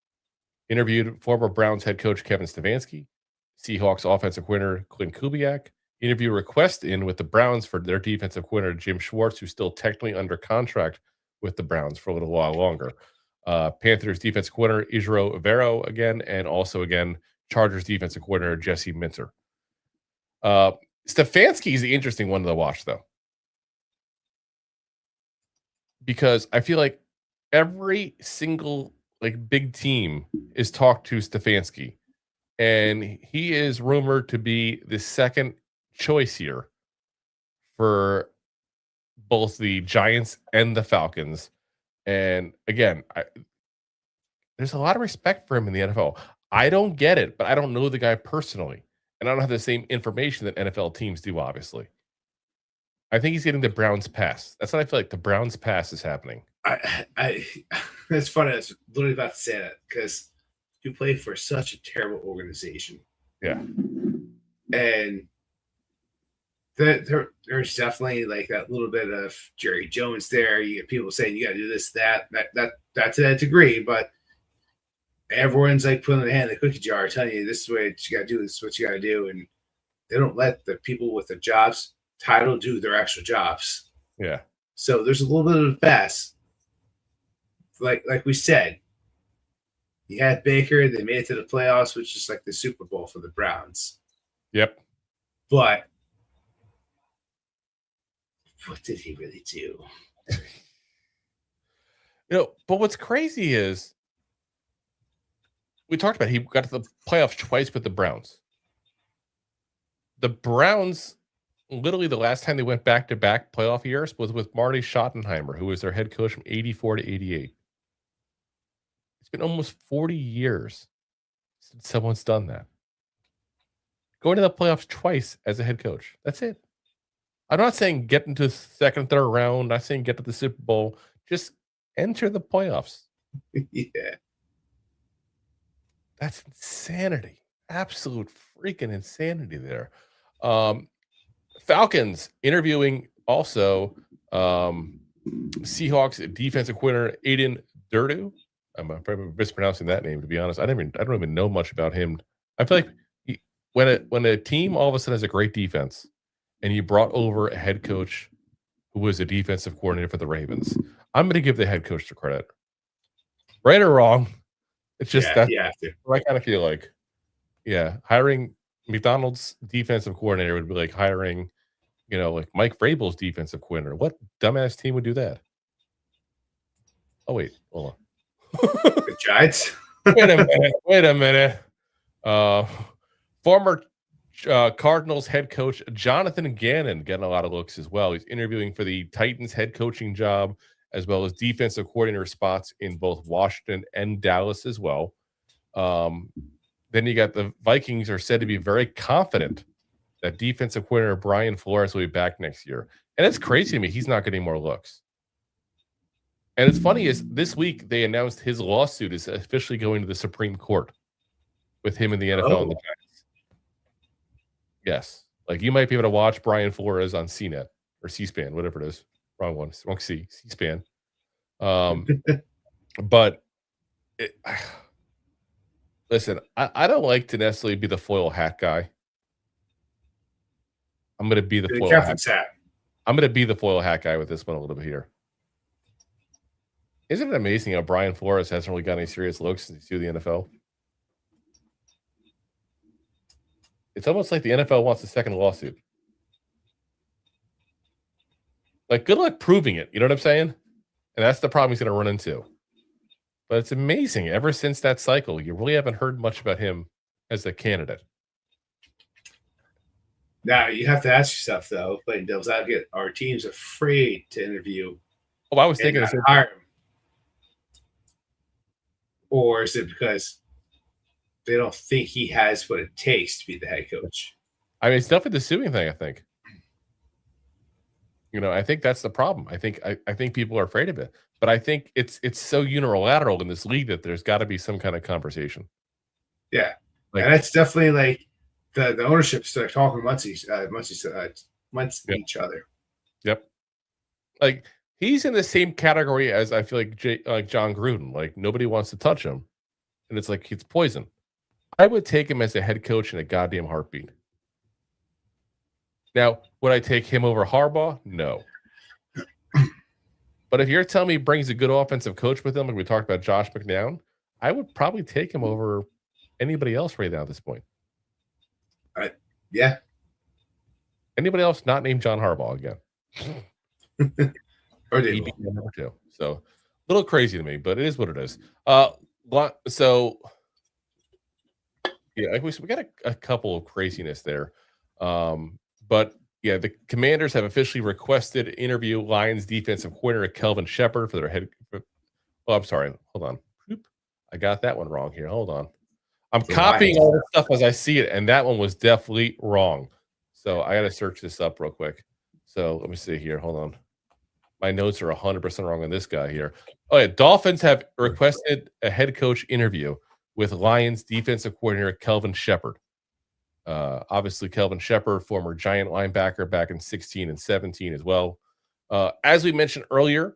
Interviewed former Browns head coach Kevin Stefanski, Seahawks offensive coordinator Clint Kubiak. Interview request in with the Browns for their defensive coordinator Jim Schwartz, who's still technically under contract with the Browns for a little while longer. Panthers defensive coordinator Ejiro Evero again, and also again Chargers defensive coordinator Jesse Minter. Stefanski is the interesting one to watch, though, because I feel like every single big team is talked to Stefanski, and he is rumored to be the second choice here for both the Giants and the Falcons. And again, there's a lot of respect for him in the NFL. I don't get it, but I don't know the guy personally. And I don't have the same information that NFL teams do, obviously. I think he's getting the Browns pass. That's what I feel like. The Browns pass is happening. It's funny. I was literally about to say that because you play for such a terrible organization. Yeah. And there's definitely like that little bit of Jerry Jones there. You get people saying you got to do this, that to that degree, but everyone's like putting their hand in the cookie jar, telling you this is what you got to do, this is what you got to do, and they don't let the people with the jobs title do their actual jobs. Yeah. So there's a little bit of a pass. Like we said, you had Baker, they made it to the playoffs, which is like the Super Bowl for the Browns. Yep. But what did he really do? But what's crazy is we talked about he got to the playoffs twice with the Browns. The Browns, literally the last time they went back-to-back playoff years was with Marty Schottenheimer, who was their head coach from 84 to 88. It's been almost 40 years since someone's done that. Going to the playoffs twice as a head coach. That's it. I'm not saying get into the second, third round. I'm not saying get to the Super Bowl. Just enter the playoffs. Yeah. That's insanity. Absolute freaking insanity there. Falcons interviewing also Seahawks defensive coordinator Aiden Durdu. I'm probably mispronouncing that name, to be honest. I don't even know much about him. I feel like when a team all of a sudden has a great defense and you brought over a head coach who was a defensive coordinator for the Ravens, I'm going to give the head coach the credit. Right or wrong, it's just what I kind of feel like. Yeah, hiring McDonald's defensive coordinator would be like hiring, like Mike Vrabel's defensive coordinator. What dumbass team would do that? Oh, wait, hold on. The Giants? Wait a minute. Former Cardinals head coach Jonathan Gannon getting a lot of looks as well. He's interviewing for the Titans head coaching job, as well as defensive coordinator spots in both Washington and Dallas as well. Then you got the Vikings are said to be very confident that defensive coordinator Brian Flores will be back next year. And it's crazy to me. He's not getting more looks. And it's funny is this week they announced his lawsuit is officially going to the Supreme Court with him in the NFL and the Giants. Yes. Like you might be able to watch Brian Flores on CNET or C-SPAN, whatever it is. Wrong one. Wrong C. C-SPAN. But listen, I don't like to necessarily be the foil hat guy. I'm going to be the foil hat. I'm going to be the foil hat guy with this one a little bit here. Isn't it amazing how Brian Flores hasn't really got any serious looks since he's through the NFL? It's almost like the NFL wants a second lawsuit. Like, good luck proving it. You know what I'm saying? And that's the problem he's going to run into. But it's amazing. Ever since that cycle, you really haven't heard much about him as a candidate. Now, you have to ask yourself, though, playing devil's advocate, are teams afraid to interview? Oh, I was thinking of hire him? Or is it because they don't think he has what it takes to be the head coach? I mean, it's definitely the suing thing, I think. I think that's the problem. I think people are afraid of it. But I think it's so unilateral in this league that there's got to be some kind of conversation. Yeah. And that's definitely like the ownership start talking amongst each other. Yep. Like he's in the same category as I feel like John Gruden. Like nobody wants to touch him. And it's like it's poison. I would take him as a head coach in a goddamn heartbeat. Now, would I take him over Harbaugh? No. But if you're telling me he brings a good offensive coach with him, like we talked about Josh McCown, I would probably take him over anybody else right now at this point. Yeah. Anybody else not named John Harbaugh again? Or He'd Dable. be number 2. So a little crazy to me, but it is what it is. So yeah, we got a couple of craziness there. But yeah, the Commanders have officially requested interview Lions defensive coordinator Kelvin Shepard for their head. Oh, I'm sorry. Hold on. Oop. I got that one wrong here. Hold on. I'm copying all the stuff as I see it, and that one was definitely wrong. So I got to search this up real quick. So let me see here. Hold on. My notes are 100% wrong on this guy here. Oh, yeah. Dolphins have requested a head coach interview with Lions defensive coordinator Kelvin Shepard. Obviously, Kelvin Shepard, former Giant linebacker back in 16 and 17 as well. As we mentioned earlier,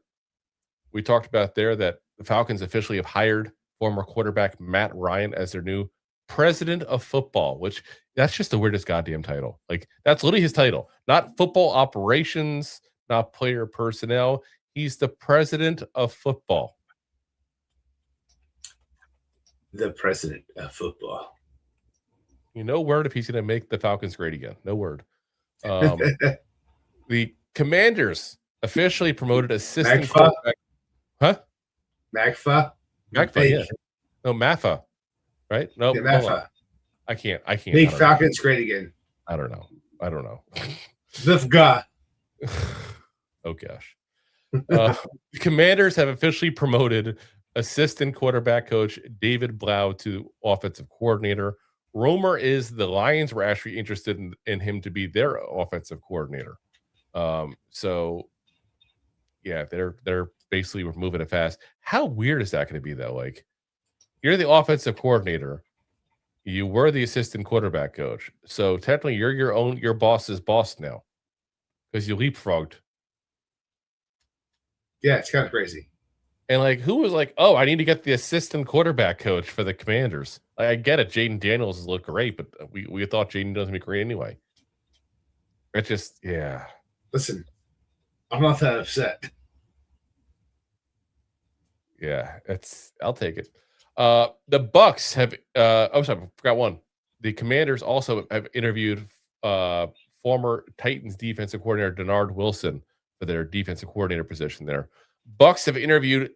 we talked about there that the Falcons officially have hired former quarterback Matt Ryan as their new president of football, which that's just the weirdest goddamn title. Like, that's literally his title, not football operations, not player personnel. He's the president of football. The president of football. No word if he's going to make the Falcons great again. No word. The Commanders officially promoted assistant quarterback. Huh? Magfa? Yeah. No, Maffa. Right? No, yeah, Maffa. I can't. Make Falcons great again. I don't know. Vifga. Oh, gosh. The Commanders have officially promoted assistant quarterback coach David Blau to offensive coordinator. Rumor is the Lions were actually interested in him to be their offensive coordinator. So yeah, they're basically moving it fast. How weird is that going to be though? Like, you're the offensive coordinator, you were the assistant quarterback coach, so technically you're your boss's boss now because you leapfrogged. Yeah, it's kind of crazy. And like, who was like, oh, I need to get the assistant quarterback coach for the Commanders? Like, I get it, Jaden Daniels looked great, but we thought Jaden doesn't be great anyway. It just, yeah. Listen, I'm not that upset. Yeah, I'll take it. The Bucks have sorry, I forgot one. The Commanders also have interviewed former Titans defensive coordinator Denard Wilson for their defensive coordinator position there. Bucks have interviewed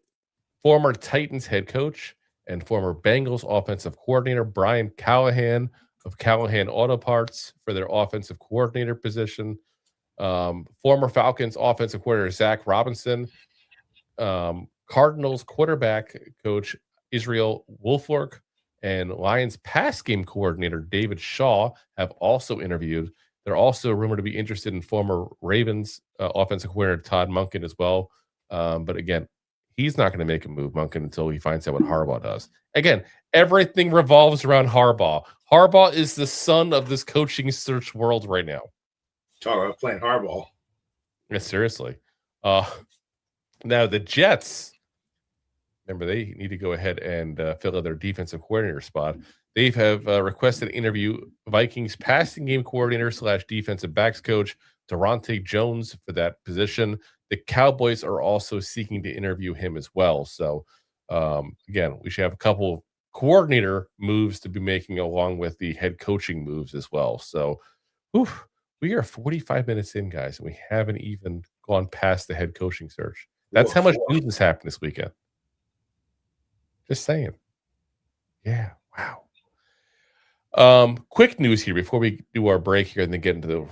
former Titans head coach and former Bengals offensive coordinator Brian Callahan of Callahan Auto Parts for their offensive coordinator position. Former Falcons offensive coordinator Zach Robinson, Cardinals quarterback coach Israel Wolfork, and Lions pass game coordinator David Shaw have also interviewed. They're also rumored to be interested in former Ravens offensive coordinator Todd Monken as well. But again, he's not going to make a move, Monken, until he finds out what Harbaugh does. Again, everything revolves around Harbaugh. Harbaugh is the sun of this coaching search world right now. Talk about playing hardball. Yeah, seriously. Now the Jets, remember, they need to go ahead and fill out their defensive coordinator spot. They have requested to interview Vikings passing game coordinator / defensive backs coach Durante Jones for that position. The Cowboys are also seeking to interview him as well. So, again, we should have a couple of coordinator moves to be making along with the head coaching moves as well. So, we are 45 minutes in, guys, and we haven't even gone past the head coaching search. That's how much news has happened this weekend. Just saying. Yeah. Wow. Quick news here before we do our break here and then get into the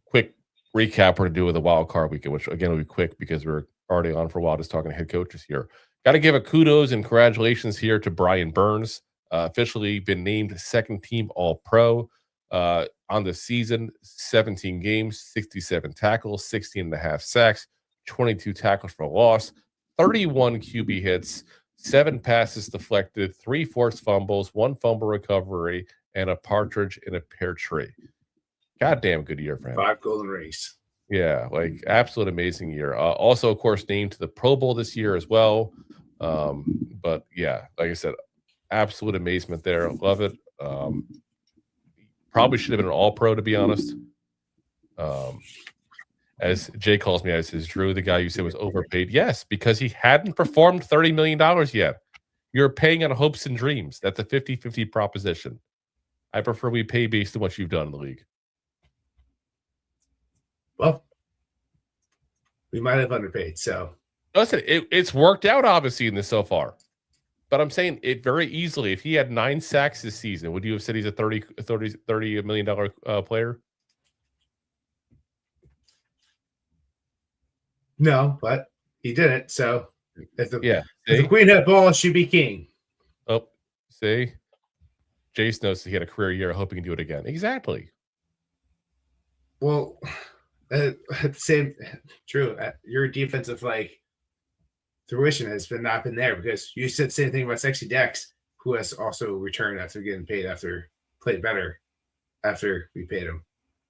quick recap we're going to do with the wild card weekend, which again will be quick because we're already on for a while just talking to head coaches here. Got to give a kudos and congratulations here to Brian Burns, officially been named second team All-Pro on the season, 17 games, 67 tackles, 16.5 sacks, 22 tackles for loss, 31 QB hits, 7 passes deflected, 3 forced fumbles, 1 fumble recovery, and a partridge in a pear tree. Goddamn good year for him. 5 golden rings. Yeah, like absolute amazing year. Also, of course, named to the Pro Bowl this year as well. But yeah, like I said, absolute amazement there. Love it. Probably should have been an All-Pro, to be honest. as Jay calls me, as his Drew, the guy you said was overpaid. Yes, because he hadn't performed $30 million yet. You're paying on hopes and dreams. That's a 50-50 proposition. I prefer we pay based on what you've done in the league. Well, we might have underpaid. So listen, it's worked out obviously in this so far. But I'm saying it very easily. If he had 9 sacks this season, would you have said he's a $30 million player? no, but he didn't. So if the, Yeah. if the queen had ball, she be king. Oh, see? Jace knows he had a career year. I hope he can do it again. Exactly. Well, same true. Your defensive fruition has not been there because you said the same thing about Sexy Dex, who has also returned after getting paid after played better after we paid him.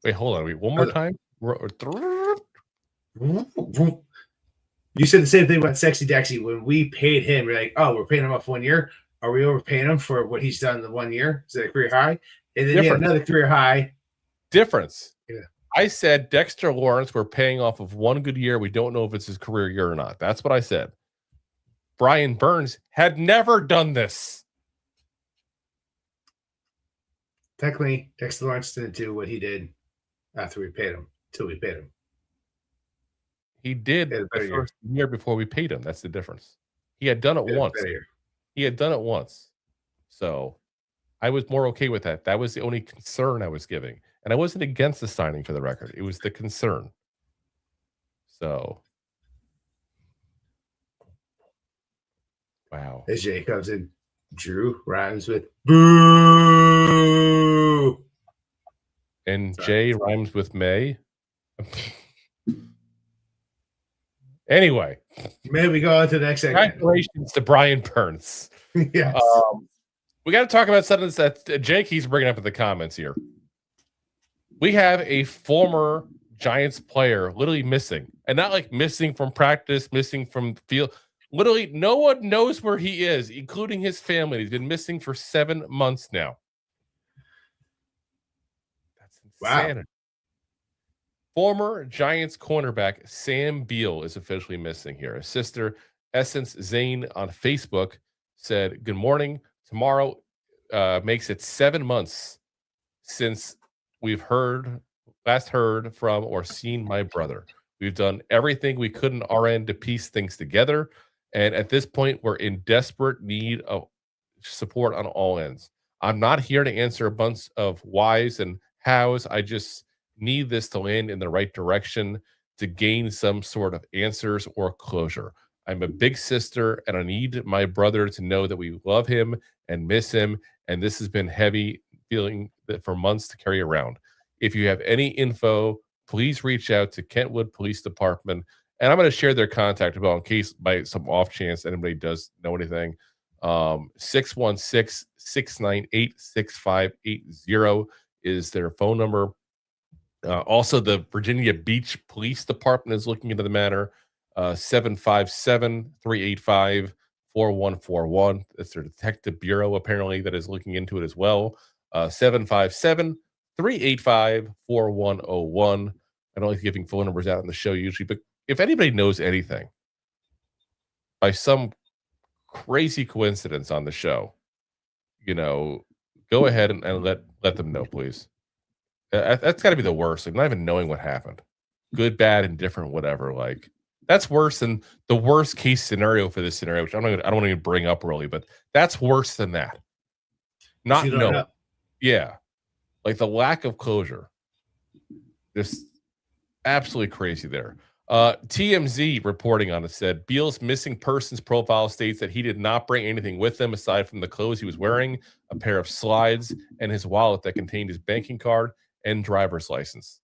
Wait, hold on. Wait, one more time. You said the same thing about Sexy Dexy. When we paid him, we're like, oh, we're paying him off 1 year. Are we overpaying him for what he's done in the 1 year? Is that a career high? And then he had another career high. Difference. Yeah. I said Dexter Lawrence, we're paying off of 1 good year. We don't know if it's his career year or not. That's what I said. Brian Burns had never done this. Technically, Dexter Lawrence didn't do what he did after we paid him, until we paid him. He did the first year before we paid him. That's the difference. He had done it once. He had done it once. So I was more okay with that. That was the only concern I was giving. And I wasn't against the signing for the record. It was the concern. So, wow. As Jay comes in, Drew rhymes with boo. And Jay rhymes with May. Anyway. Maybe we go on to the next segment. Congratulations to Brian Burns. Yes. We got to talk about something that Jay keeps bringing up in the comments here. We have a former Giants player literally missing. And not like missing from practice, missing from field. Literally, no one knows where he is, including his family. He's been missing for 7 months now. That's insanity. Wow. Former Giants cornerback Sam Beal is officially missing here. His sister, Essence Zane, on Facebook said, "Good morning. Tomorrow makes it 7 months since we've last heard from or seen my brother. We've done everything we could on our end to piece things together. And at this point, we're in desperate need of support on all ends. I'm not here to answer a bunch of whys and hows. I just need this to land in the right direction to gain some sort of answers or closure. I'm a big sister, and I need my brother to know that we love him and miss him. And this has been heavy feeling that for months to carry around. If you have any info, please reach out to Kentwood Police Department." And I'm going to share their contact info in case by some off chance anybody does know anything. 616-698-6580 is their phone number. Also, the Virginia Beach Police Department is looking into the matter. 757-385-4141. That's their detective bureau, apparently, that is looking into it as well. 757-385-4101. I don't like giving phone numbers out on the show usually, but if anybody knows anything by some crazy coincidence on the show, go ahead and let them know, please. That's got to be the worst. Like, not even knowing what happened. Good, bad, indifferent, whatever. Like, that's worse than the worst case scenario for this scenario, which I don't want to even bring up really, but that's worse than that. Not knowing. Yeah. Like the lack of closure. Just absolutely crazy there. TMZ reporting on it said Beal's missing persons profile states that he did not bring anything with him aside from the clothes he was wearing, a pair of slides, and his wallet that contained his banking card and driver's license.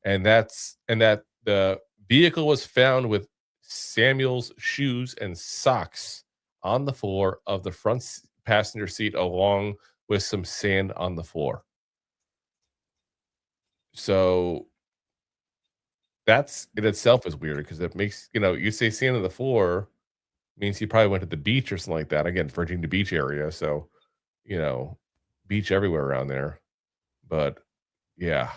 And that the vehicle was found with Samuel's shoes and socks on the floor of the front passenger seat, along with some sand on the floor. So that's in itself is weird because it makes, you say sand on the floor means he probably went to the beach or something like that. Again, Virginia Beach area. So, beach everywhere around there. But yeah.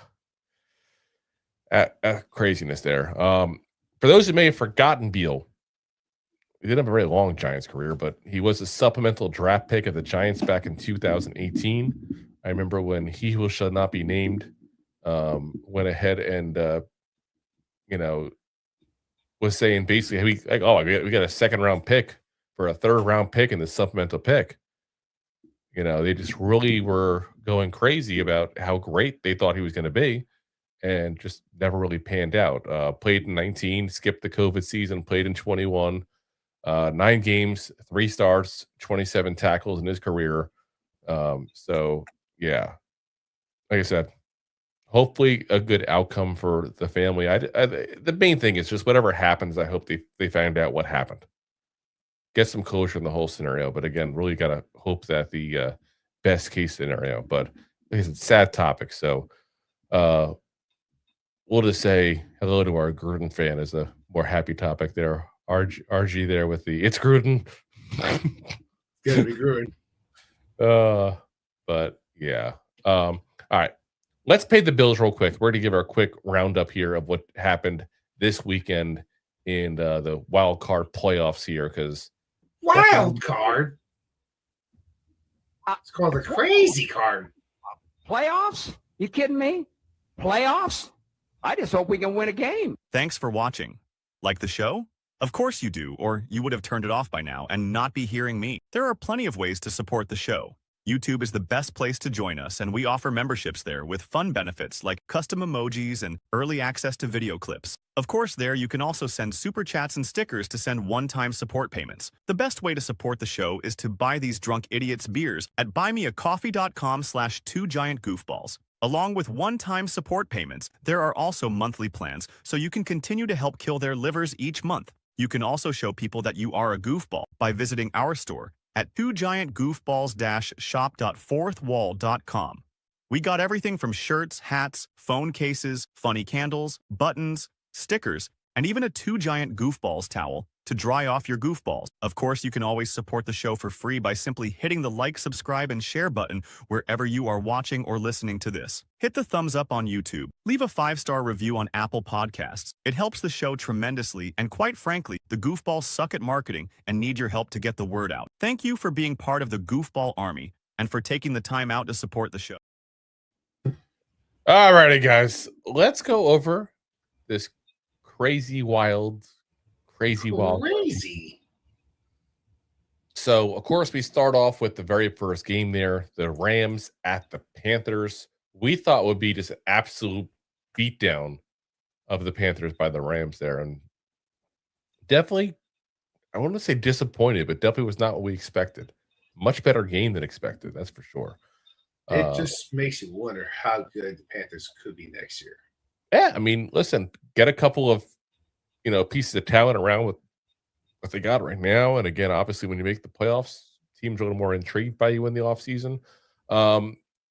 Craziness there. For those who may have forgotten Beal, he didn't have a very long Giants career, but he was a supplemental draft pick of the Giants back in 2018. I remember when he who shall not be named went ahead and was saying basically we got a second round pick for a third round pick in the supplemental pick. They just really were going crazy about how great they thought he was going to be, and just never really panned out. Played in 19, skipped the COVID season, played in 21, 9 games, 3 starts, 27 tackles in his career. So yeah, like I said, hopefully a good outcome for the family. The main thing is just whatever happens, I hope they find out what happened. Get some closure in the whole scenario. But again, really got to hope that the best case scenario. But it's a sad topic. So we'll just say hello to our Gruden fan as a more happy topic there. RG there with the it's Gruden. It's gonna be Gruden. But yeah. All right. Let's pay the bills real quick. We're going to give our quick roundup here of what happened this weekend in the wild card playoffs here. Because wild card? It's called the crazy card. Playoffs? You kidding me? Playoffs? I just hope we can win a game. Thanks for watching. Like the show? Of course you do, or you would have turned it off by now and not be hearing me. There are plenty of ways to support the show. YouTube is the best place to join us, and we offer memberships there with fun benefits like custom emojis and early access to video clips. Of course, there you can also send super chats and stickers to send one-time support payments. The best way to support the show is to buy these drunk idiots beers at buymeacoffee.com/2giantgoofballs. Along with one-time support payments, there are also monthly plans, so you can continue to help kill their livers each month. You can also show people that you are a goofball by visiting our store at 2giantgoofballs-shop.fourthwall.com. We got everything from shirts, hats, phone cases, funny candles, buttons, stickers, and even a 2 Giant Goofballs towel to dry off your goofballs. Of course, you can always support the show for free by simply hitting the like, subscribe, and share button wherever you are watching or listening to this. Hit the thumbs up on YouTube. Leave a 5-star review on Apple Podcasts. It helps the show tremendously, and quite frankly, the goofballs suck at marketing and need your help to get the word out. Thank you for being part of the Goofball Army and for taking the time out to support the show. All righty, guys. Let's go over this crazy wild. So, of course, we start off with the very first game there, the Rams at the Panthers. We thought would be just an absolute beatdown of the Panthers by the Rams there. And definitely, I wouldn't say disappointed, but definitely was not what we expected. Much better game than expected, that's for sure. It just makes you wonder how good the Panthers could be next year. Yeah, I mean, listen, get a couple of pieces of talent around with what they got right now. And again, obviously, when you make the playoffs, teams are a little more intrigued by you in the offseason.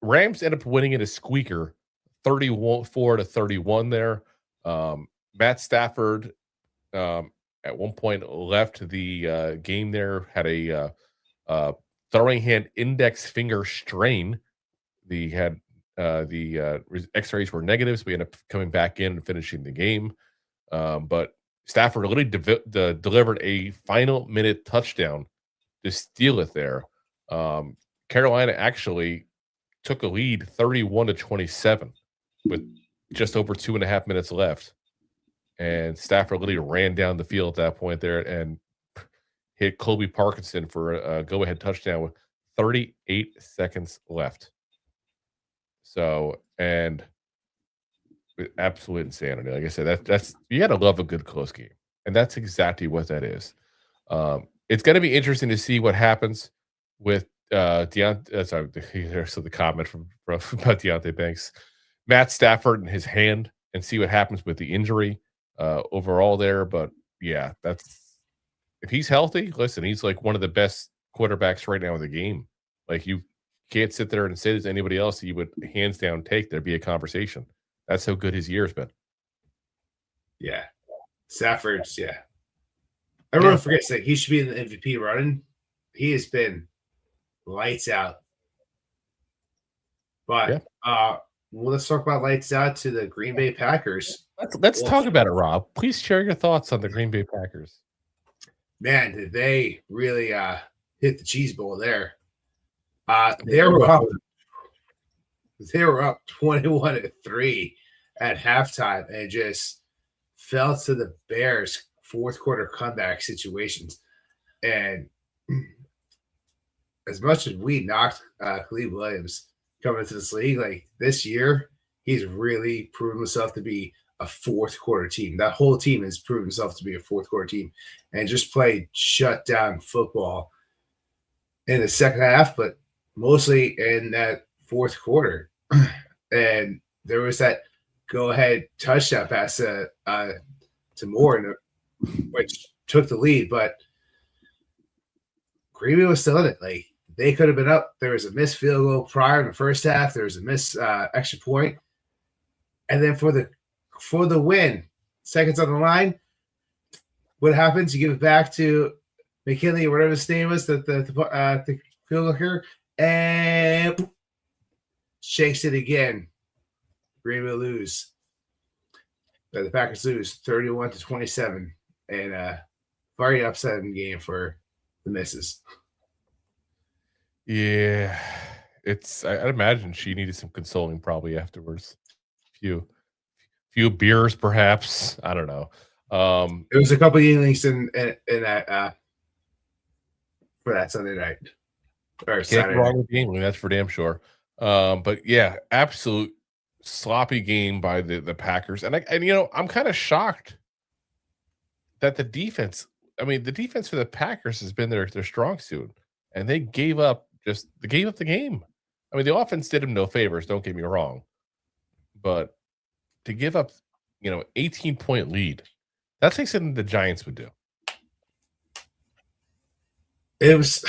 Rams end up winning in a squeaker, 34-31 there. Matt Stafford, at one point left the game there, had a throwing hand index finger strain. The X-rays were negative, so we ended up coming back in and finishing the game. But Stafford literally delivered a final minute touchdown to steal it there. Carolina actually took a lead 31-27 with just over 2.5 minutes left. And Stafford literally ran down the field at that point there and hit Colby Parkinson for a go-ahead touchdown with 38 seconds left. So, and absolute insanity. Like I said, that's you got to love a good close game, and that's exactly what that is. It's going to be interesting to see what happens with Deontay. So the comment from about Deontay Banks, Matt Stafford and his hand, and see what happens with the injury overall there. But yeah, that's if he's healthy. Listen, he's like one of the best quarterbacks right now in the game. Like you can't sit there and say there's anybody else that you would hands down take. There'd be a conversation. That's how good his year's been. Yeah. Stafford's, yeah. Everyone forgets that he should be in the MVP running. He has been lights out. But well, let's talk about lights out to the Green Bay Packers. Let's talk about it, Rob. Please share your thoughts on the Green Bay Packers. Man, did they really hit the cheese bowl there? They were up 21-3 at halftime and just fell to the Bears' fourth quarter comeback situations. And as much as we knocked Cleve Williams coming into this league, like this year, he's really proven himself to be a fourth quarter team. That whole team has proven himself to be a fourth quarter team and just played shutdown football in the second half, but mostly in that fourth quarter. And there was that go-ahead touchdown pass to Moore, which took the lead, but Green Bay was still in it. Like, they could have been up. There was a missed field goal prior in the first half. There was a missed extra point. And then for the win, seconds on the line, what happens? You give it back to McKinley or whatever his name was, the field goal here, and shakes it again. Green Bay lose. The Packers lose 31-27, and a very upsetting game for the misses. Yeah, I'd imagine she needed some consoling probably afterwards. Few beers, perhaps. I don't know. It was a couple of innings in that for that Sunday night or Can't go wrong with Yingling, that's for damn sure. But yeah, absolute sloppy game by the Packers, and I'm kind of shocked that the defense. I mean, the defense for the Packers has been their strong suit, and they gave up the game. I mean, the offense did them no favors. Don't get me wrong, but to give up, 18-point lead, that's like something the Giants would do. It was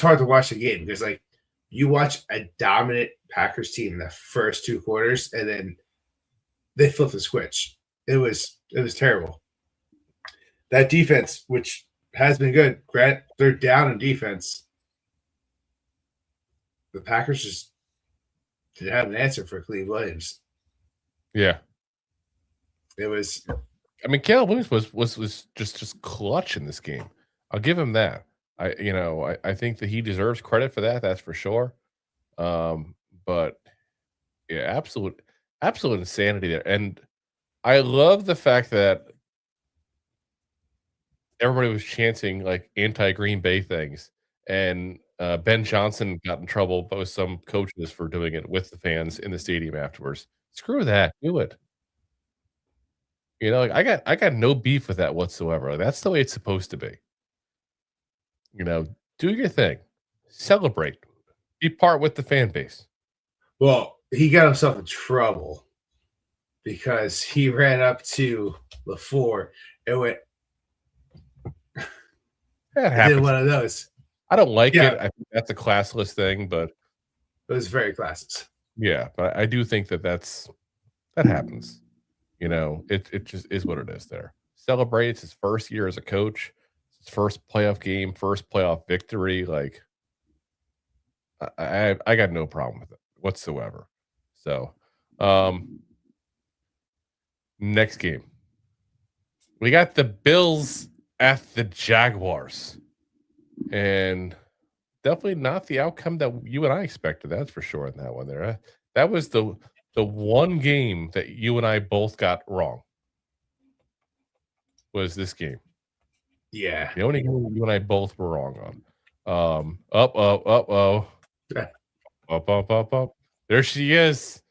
hard to watch the game because, like, you watch a dominant Packers team in the first two quarters, and then they flip the switch. It was terrible. That defense, which has been good, Grant, they're down in defense. The Packers just didn't have an answer for Cleve Williams. Yeah, it was. I mean, Caleb Williams was just clutch in this game. I'll give him that. I think that he deserves credit for that. That's for sure. But yeah, absolute insanity there. And I love the fact that everybody was chanting like anti-Green Bay things, and Ben Johnson got in trouble with some coaches for doing it with the fans in the stadium afterwards. Screw that. Do it. I got no beef with that whatsoever. Like, that's the way it's supposed to be. Do your thing. Celebrate. Be part with the fan base. Well, he got himself in trouble because he ran up to LaFleur and went. That happens. Did one of those. I don't like it. I think that's a classless thing, but it was very classless. Yeah, but I do think that happens. It just is what it is there. Celebrates his first year as a coach, his first playoff game, first playoff victory. Like, I got no problem with it whatsoever. So, next game. We got the Bills at the Jaguars. And definitely not the outcome that you and I expected. That's for sure in that one there. That was the one game that you and I both got wrong. Was this game? Yeah. The only game you and I both were wrong on. Up. There she is.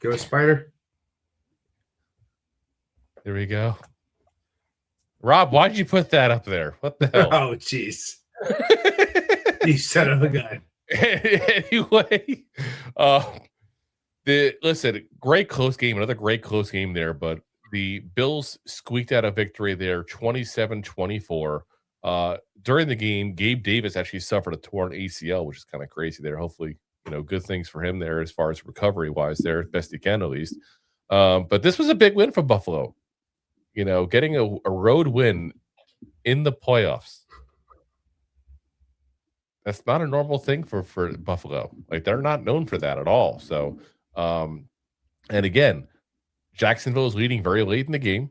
Go Spider. There we go. Rob, why'd you put that up there? What the hell? Oh, jeez. You son of a gun. Anyway, listen, great close game. Another great close game there, but the Bills squeaked out a victory there, 27-24. During the game, Gabe Davis actually suffered a torn ACL, which is kind of crazy there. Hopefully, good things for him there as far as recovery-wise there, best he can at least. But this was a big win for Buffalo. Getting a road win in the playoffs. That's not a normal thing for Buffalo. Like, they're not known for that at all. So, And again, Jacksonville is leading very late in the game,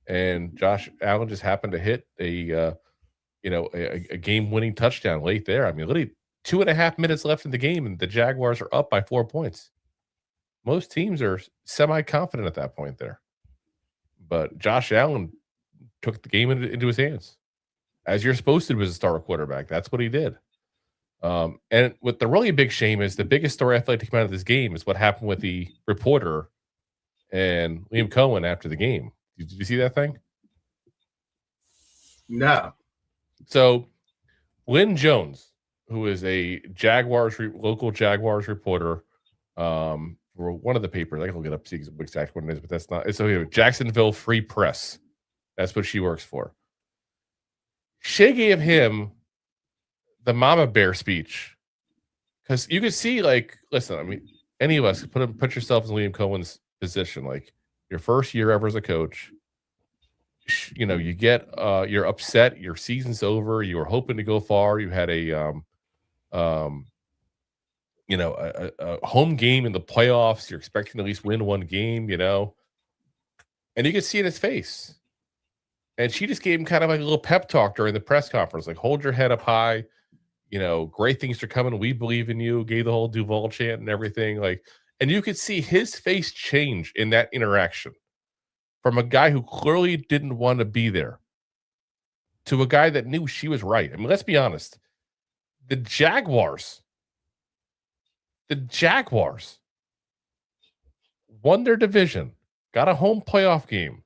and Josh Allen just happened to hit a game-winning touchdown late there. I mean, literally 2.5 minutes left in the game, and the Jaguars are up by 4 points. Most teams are semi-confident at that point there. But Josh Allen took the game into his hands. As you're supposed to do as a star quarterback. That's what he did. And what the really big shame is, the biggest story I feel like to come out of this game is what happened with the reporter and Liam Cohen after the game. Did you see that thing? No. So Lynn Jones, who is a local Jaguars reporter, for one of the papers. I can look it up to see exactly what it is, but that's not. It's Jacksonville Free Press. That's what she works for. She gave him the Mama Bear speech because you could see, like, listen. I mean, any of us put yourself in Liam Cohen's position. Like, your first year ever as a coach, you get you're upset. Your season's over. You were hoping to go far. You had a home game in the playoffs. You're expecting to at least win one game, and you could see in his face. And she just gave him kind of like a little pep talk during the press conference, like, hold your head up high. Great things are coming. We believe in you. Gave the whole Duval chant and everything. Like, and you could see his face change in that interaction from a guy who clearly didn't want to be there to a guy that knew she was right. I mean, let's be honest. The Jaguars won their division, got a home playoff game,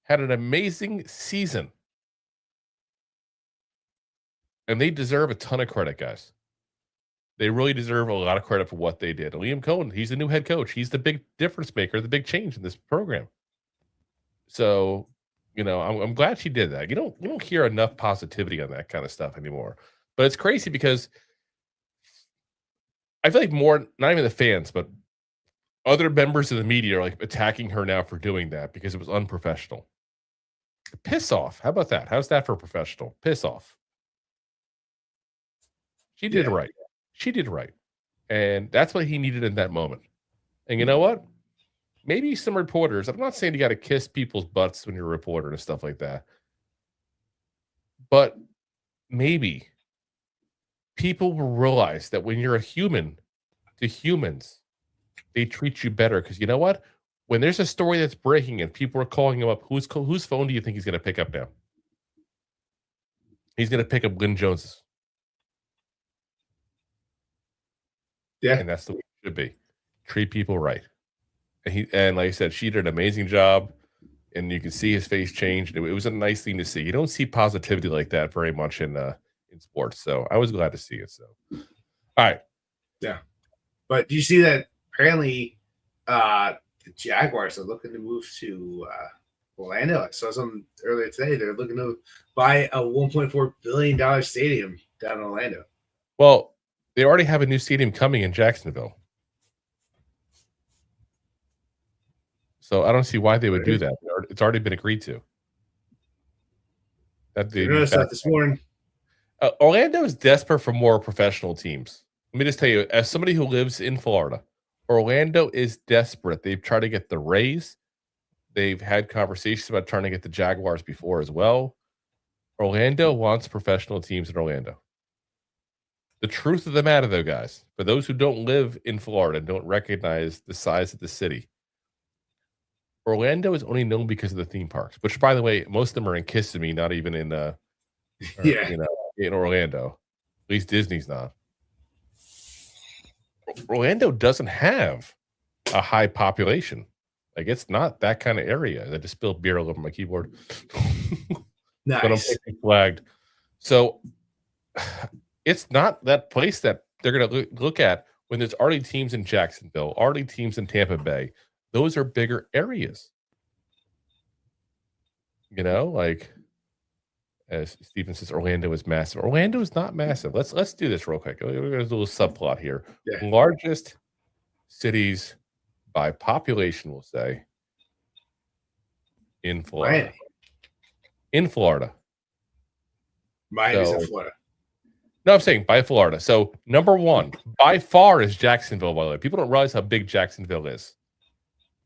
had an amazing season. And they deserve a ton of credit, guys. They really deserve a lot of credit for what they did. Liam Cohen, he's the new head coach. He's the big difference maker, the big change in this program. So, I'm glad she did that. You don't hear enough positivity on that kind of stuff anymore. But it's crazy because I feel like more, not even the fans, but other members of the media are like attacking her now for doing that because it was unprofessional. Piss off. How about that? How's that for a professional? Piss off. She did it right. She did it right. And that's what he needed in that moment. And you know what? Maybe some reporters, I'm not saying you got to kiss people's butts when you're a reporter and stuff like that. But maybe people will realize that when you're a human to humans, they treat you better. Because you know what? When there's a story that's breaking and people are calling him up, whose phone do you think he's going to pick up now? He's going to pick up Lynn Jones's. Yeah. And that's the way it should be. Treat people right. And like I said, she did an amazing job. And you can see his face change. It was a nice thing to see. You don't see positivity like that very much in sports. So I was glad to see it. So, all right. Yeah. But do you see that apparently the Jaguars are looking to move to Orlando? I saw something earlier today. They're looking to buy a $1.4 billion stadium down in Orlando. Well, they already have a new stadium coming in Jacksonville. So I don't see why they would do that. It's already been agreed to. I noticed that this morning. Orlando is desperate for more professional teams. Let me just tell you, as somebody who lives in Florida, Orlando is desperate. They've tried to get the Rays. They've had conversations about trying to get the Jaguars before as well. Orlando wants professional teams in Orlando. The truth of the matter, though, guys, for those who don't live in Florida and don't recognize the size of the city, Orlando is only known because of the theme parks, which, by the way, most of them are in Kissimmee, not even in in Orlando. At least Disney's not. Orlando doesn't have a high population. Like, it's not that kind of area. I just spilled beer all over my keyboard. Nice. But I'm getting flagged. So it's not that place that they're going to look at when there's already teams in Jacksonville, already teams in Tampa Bay. Those are bigger areas. Like as Stephen says, Orlando is massive. Orlando is not massive. Let's do this real quick. We're going to do a little subplot here. Yeah. Largest cities by population, we'll say, in Florida. Miami. In Florida. Miami's in Florida. No, I'm saying by Florida. So number one, by far, is Jacksonville, by the way. People don't realize how big Jacksonville is.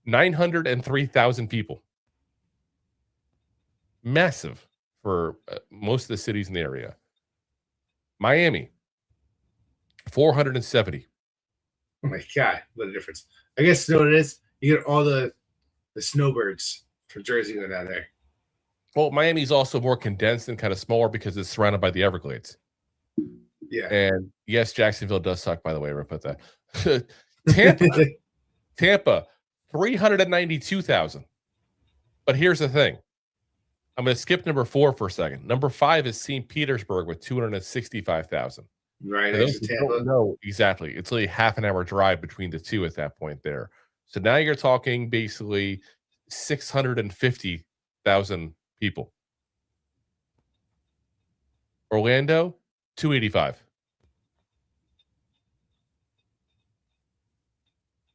903,000 people. Massive for most of the cities in the area. Miami, 470. Oh my God, what a difference. I guess you know what it is? You get all the snowbirds from Jersey going down there. Well, Miami's also more condensed and kind of smaller because it's surrounded by the Everglades. Yeah. And yes, Jacksonville does suck, by the way. We're going to put that. Tampa, 392,000. But here's the thing. I'm going to skip number 4 for a second. Number 5 is St. Petersburg with 265,000. Right next to Tampa. No, exactly. It's only half an hour drive between the two at that point there. So now you're talking basically 650,000 people. Orlando, 285.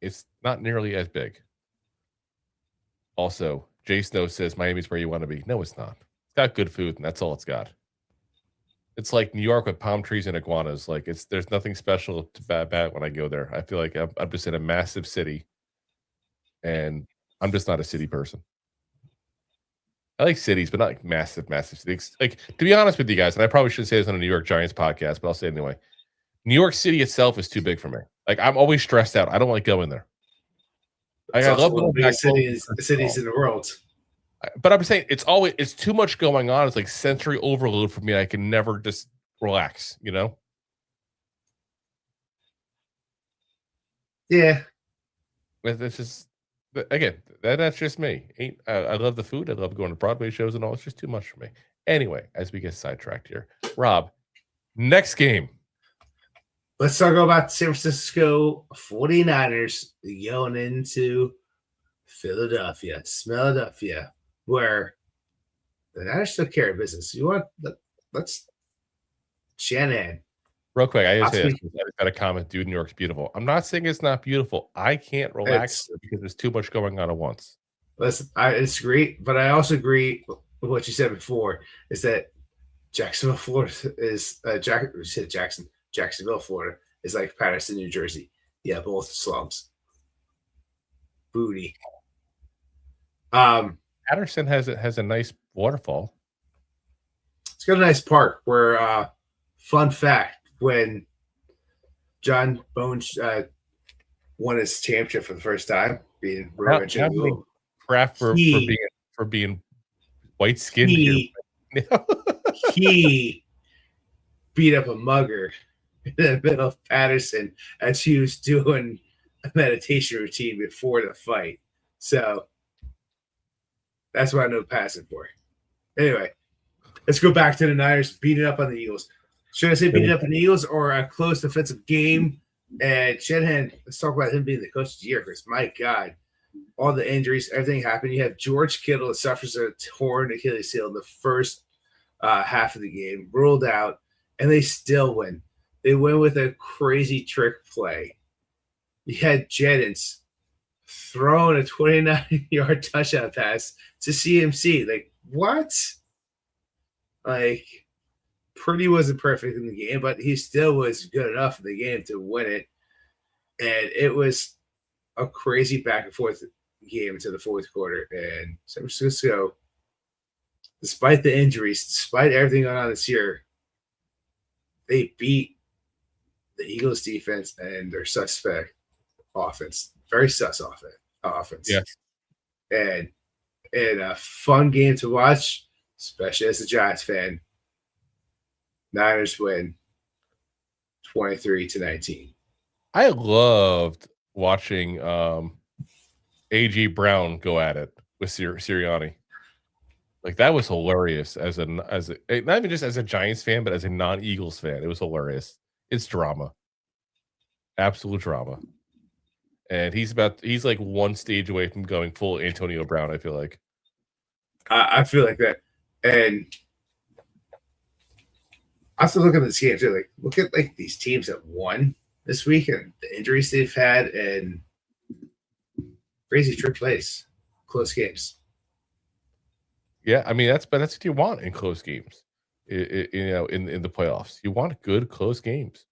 It's not nearly as big. Also, Jay Snow says Miami's where you want to be. No, it's not. It's got good food, and that's all it's got. It's like New York with palm trees and iguanas. Like there's nothing special about when I go there. I feel like I'm just in a massive city, and I'm just not a city person. I like cities, but not like massive cities. Like, to be honest with you guys, and I probably shouldn't say this on a New York Giants podcast, but I'll say it anyway. New York City itself is too big for me. Like, I'm always stressed out. I don't like going there. Like, I love the biggest cities in the world. But I'm saying it's too much going on. It's like sensory overload for me. I can never just relax, you know? Yeah. But it's just, again, that's just me. I love the food. I love going to Broadway shows and all. It's just too much for me. Anyway, as we get sidetracked here, Rob, next game. Let's talk about San Francisco 49ers going into Philadelphia, where the Niners took care of business. Let's Shanahan. Real quick, I just got a comment. Dude, New York's beautiful. I'm not saying it's not beautiful. I can't relax because there's too much going on at once. Listen, I disagree, but I also agree with what you said before. Is that Jacksonville, Florida is Jacksonville, Florida is like Patterson, New Jersey. Yeah, both slums. Booty. Patterson has a nice waterfall. It's got a nice park where fun fact, when John Bones won his championship for the first time, being crap for being white skinned here. He beat up a mugger in the middle of Patterson as he was doing a meditation routine before the fight. So that's what I know passing for. Anyway, let's go back to the Niners beating up on the Eagles. Should I say beating up on the Eagles or a close defensive game? And Shanahan, let's talk about him being the coach of the year, Chris. My God, all the injuries, everything happened. You have George Kittle that suffers a torn Achilles heel in the first half of the game, ruled out, and they still win. They win with a crazy trick play. You had Jennings throwing a 29-yard touchdown pass to CMC. Like, what? Like, Purdy wasn't perfect in the game, but he still was good enough in the game to win it. And it was a crazy back and forth game into the fourth quarter. And San Francisco, despite the injuries, despite everything going on this year, they beat the Eagles defense and their suspect offense. Very sus offense. Yes. And a fun game to watch, especially as a Giants fan. Niners win 23-19. I loved watching A.J. Brown go at it with Sirianni. Like, that was hilarious as a not even just as a Giants fan, but as a non-Eagles fan. It was hilarious. It's drama. Absolute drama. And he's like one stage away from going full Antonio Brown, I feel like. I feel like that. And I also look at this game too. Like, look at like these teams that won this week and the injuries they've had and crazy trick plays, close games. Yeah, I mean that's what you want in close games. In the playoffs, you want good close games.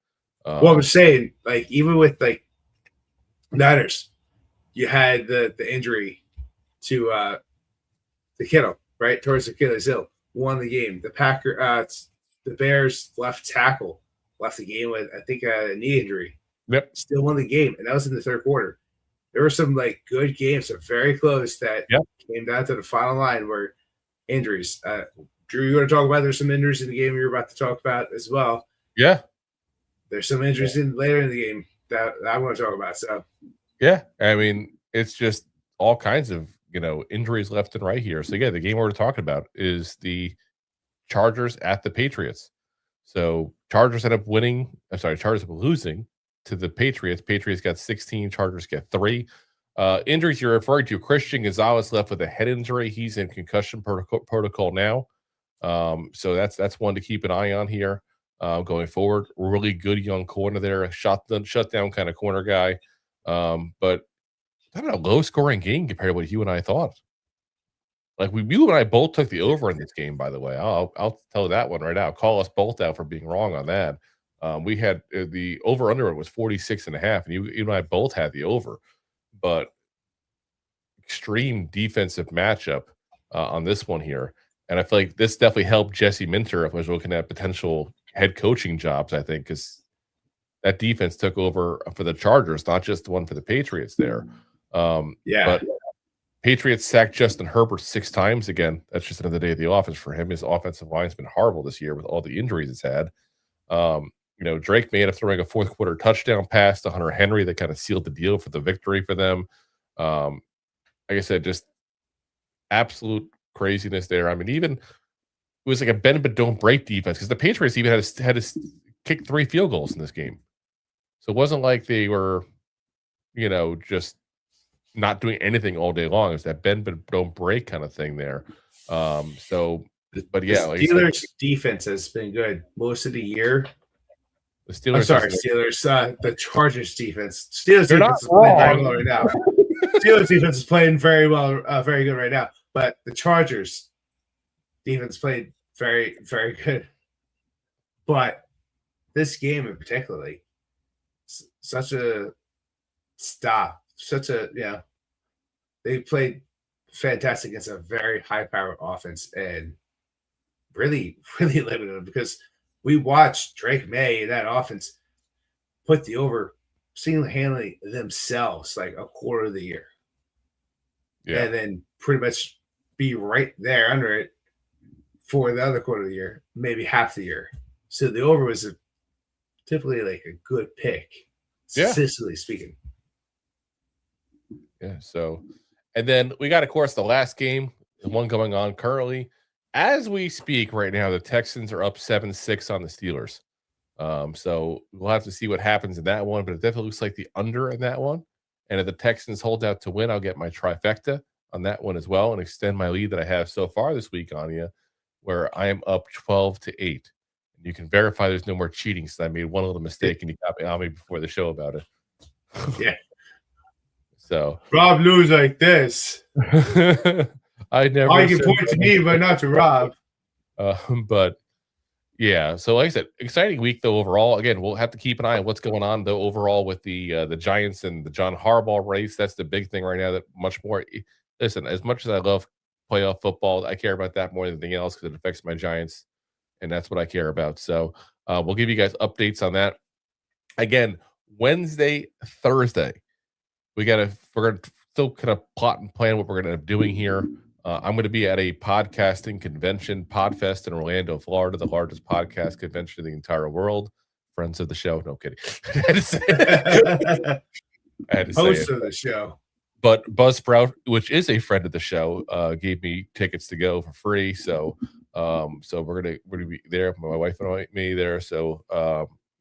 Well, I'm saying, like, even with like Niners, you had the injury to Kittle, right? Towards Achilles heel, won the game. The Bears left tackle left the game with, I think, a knee injury. Yep. Still won the game, and that was in the third quarter. There were some good games that very close that came down to the final line where injuries. Drew, you want to talk about? There's some injuries in the game you're about to talk about as well. Yeah. There's some injuries later in the game that I want to talk about. So yeah, I mean, it's just all kinds of injuries left and right here. So yeah, the game we're talking about is the Chargers at the Patriots. So Chargers end up losing to the Patriots. Patriots got 16, Chargers get 3. Injuries you're referring to, Christian Gonzalez left with a head injury. He's in concussion protocol now. So that's one to keep an eye on here going forward. Really good young corner there, a shutdown kind of corner guy. But not a low-scoring game compared to what you and I thought. Like you and I both took the over in this game, by the way. I'll tell you that one right now. Call us both out for being wrong on that. We had the over-under was 46.5, and you and I both had the over. But extreme defensive matchup on this one here. And I feel like this definitely helped Jesse Minter if I was looking at potential head coaching jobs, I think, because that defense took over for the Chargers, not just the one for the Patriots there. But Patriots sacked Justin Herbert 6 times again. That's just another day of the office for him. His offensive line's been horrible this year with all the injuries it's had. Drake may end up throwing a fourth quarter touchdown pass to Hunter Henry that kind of sealed the deal for the victory for them. Like I said, just absolute craziness there. I mean, even it was like a bend but don't break defense because the Patriots even had to kick 3 field goals in this game. So it wasn't like they were, just not doing anything all day long. It's that bend but don't break kind of thing there. But yeah, the Steelers defense has been good most of the year. The Steelers. Steelers. The Chargers defense. Steelers They're defense is playing very well right now. Steelers defense is playing very well, very good right now. But the Chargers defense played very, very good. But this game in particularly, such a stop, they played fantastic against a very high-powered offense and really, really limited them because we watched Drake May and that offense put the over single-handedly themselves like a quarter of the year. Yeah. And then pretty much be right there under it for the other quarter of the year, maybe half the year. So the over was typically like a good pick, statistically speaking. Yeah. So, and then we got, of course, the last game, the one going on currently. As we speak right now, the Texans are up 7-6 on the Steelers. So we'll have to see what happens in that one, but it definitely looks like the under in that one. And if the Texans hold out to win, I'll get my trifecta on that one as well and extend my lead that I have so far this week on you, where I am up 12-8. You can verify there's no more cheating, so I made one little mistake and you got me on me before the show about it. Yeah. So Rob lose like this. I never. Oh, you can point to me, but not to Rob. But yeah, so like I said, exciting week though overall. Again, we'll have to keep an eye on what's going on though overall with the Giants and the John Harbaugh race. That's the big thing right now. That much more. Listen, as much as I love playoff football, I care about that more than anything else because it affects my Giants, and that's what I care about. So we'll give you guys updates on that. Again, Wednesday, Thursday, we're gonna still kind of plot and plan what we're gonna end up doing here. I'm going to be at a podcasting convention, Podfest in Orlando, Florida, the largest podcast convention in the entire world. Friends of the show. No kidding. I had to say Host of the show. But Buzzsprout, which is a friend of the show, gave me tickets to go for free. So we're gonna be there. My wife and me there. So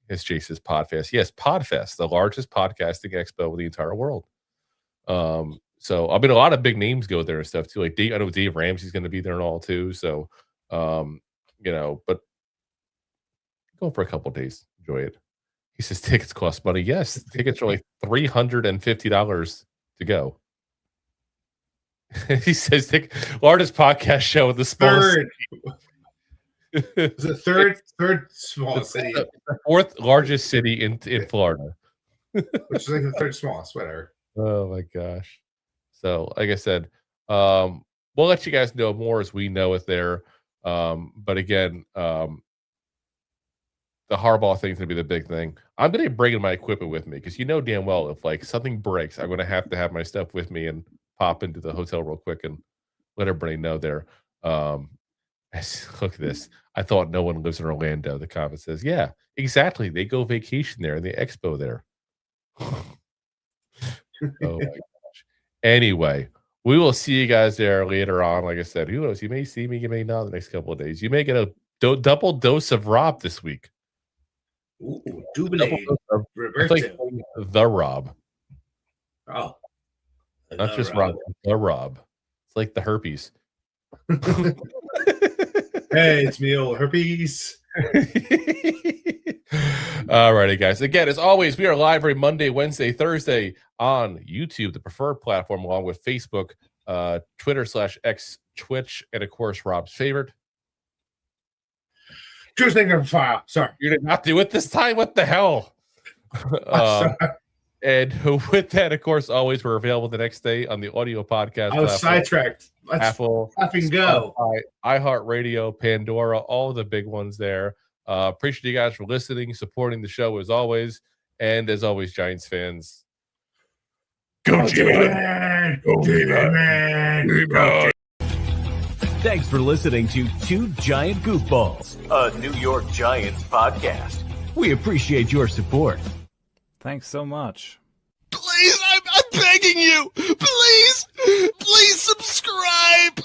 it's Jason's Podfest. Yes, Podfest, the largest podcasting expo in the entire world. So I mean, a lot of big names go there and stuff too. Like I know Dave Ramsey's going to be there and all too. So, but go for a couple of days, enjoy it. He says tickets cost money. Yes, tickets are like $350 to go. He says largest podcast show in the third. It's the third smallest city. The fourth largest city in Florida. Which is like the third smallest, whatever. Oh my gosh. So, like I said, we'll let you guys know more as we know it there. But again, the Harbaugh thing's gonna be the big thing. I'm gonna be bringing my equipment with me because you know damn well if like something breaks, I'm gonna have to have my stuff with me and pop into the hotel real quick and let everybody know there. Look at this. I thought no one lives in Orlando. The comment says, "Yeah, exactly. They go vacation there and the expo there." Oh my gosh. Anyway, we will see you guys there later on. Like I said, who knows? You may see me, you may not the next couple of days. You may get a double dose of Rob this week. Ooh, Dubonnet. It's like the Rob. Oh. Not just Rob, the Rob. It's like the herpes. Hey, it's me, old herpes. All righty, guys. Again, as always, we are live every Monday, Wednesday, Thursday on YouTube, the preferred platform, along with Facebook, Twitter/X, Twitch, and of course, Rob's favorite. True Snicker file. Sorry. You did not do it this time. What the hell? And with that, of course, always we're available the next day on the audio podcast. I was sidetracked. Let's Apple, fucking go. Spotify, iHeartRadio, Pandora, all the big ones there. Appreciate you guys for listening, supporting the show as always. And as always, Giants fans, go Giants! Go Giants! Thanks for listening to Two Giant Goofballs, a New York Giants podcast. We appreciate your support. Thanks so much. Please, I'm begging you. Please subscribe.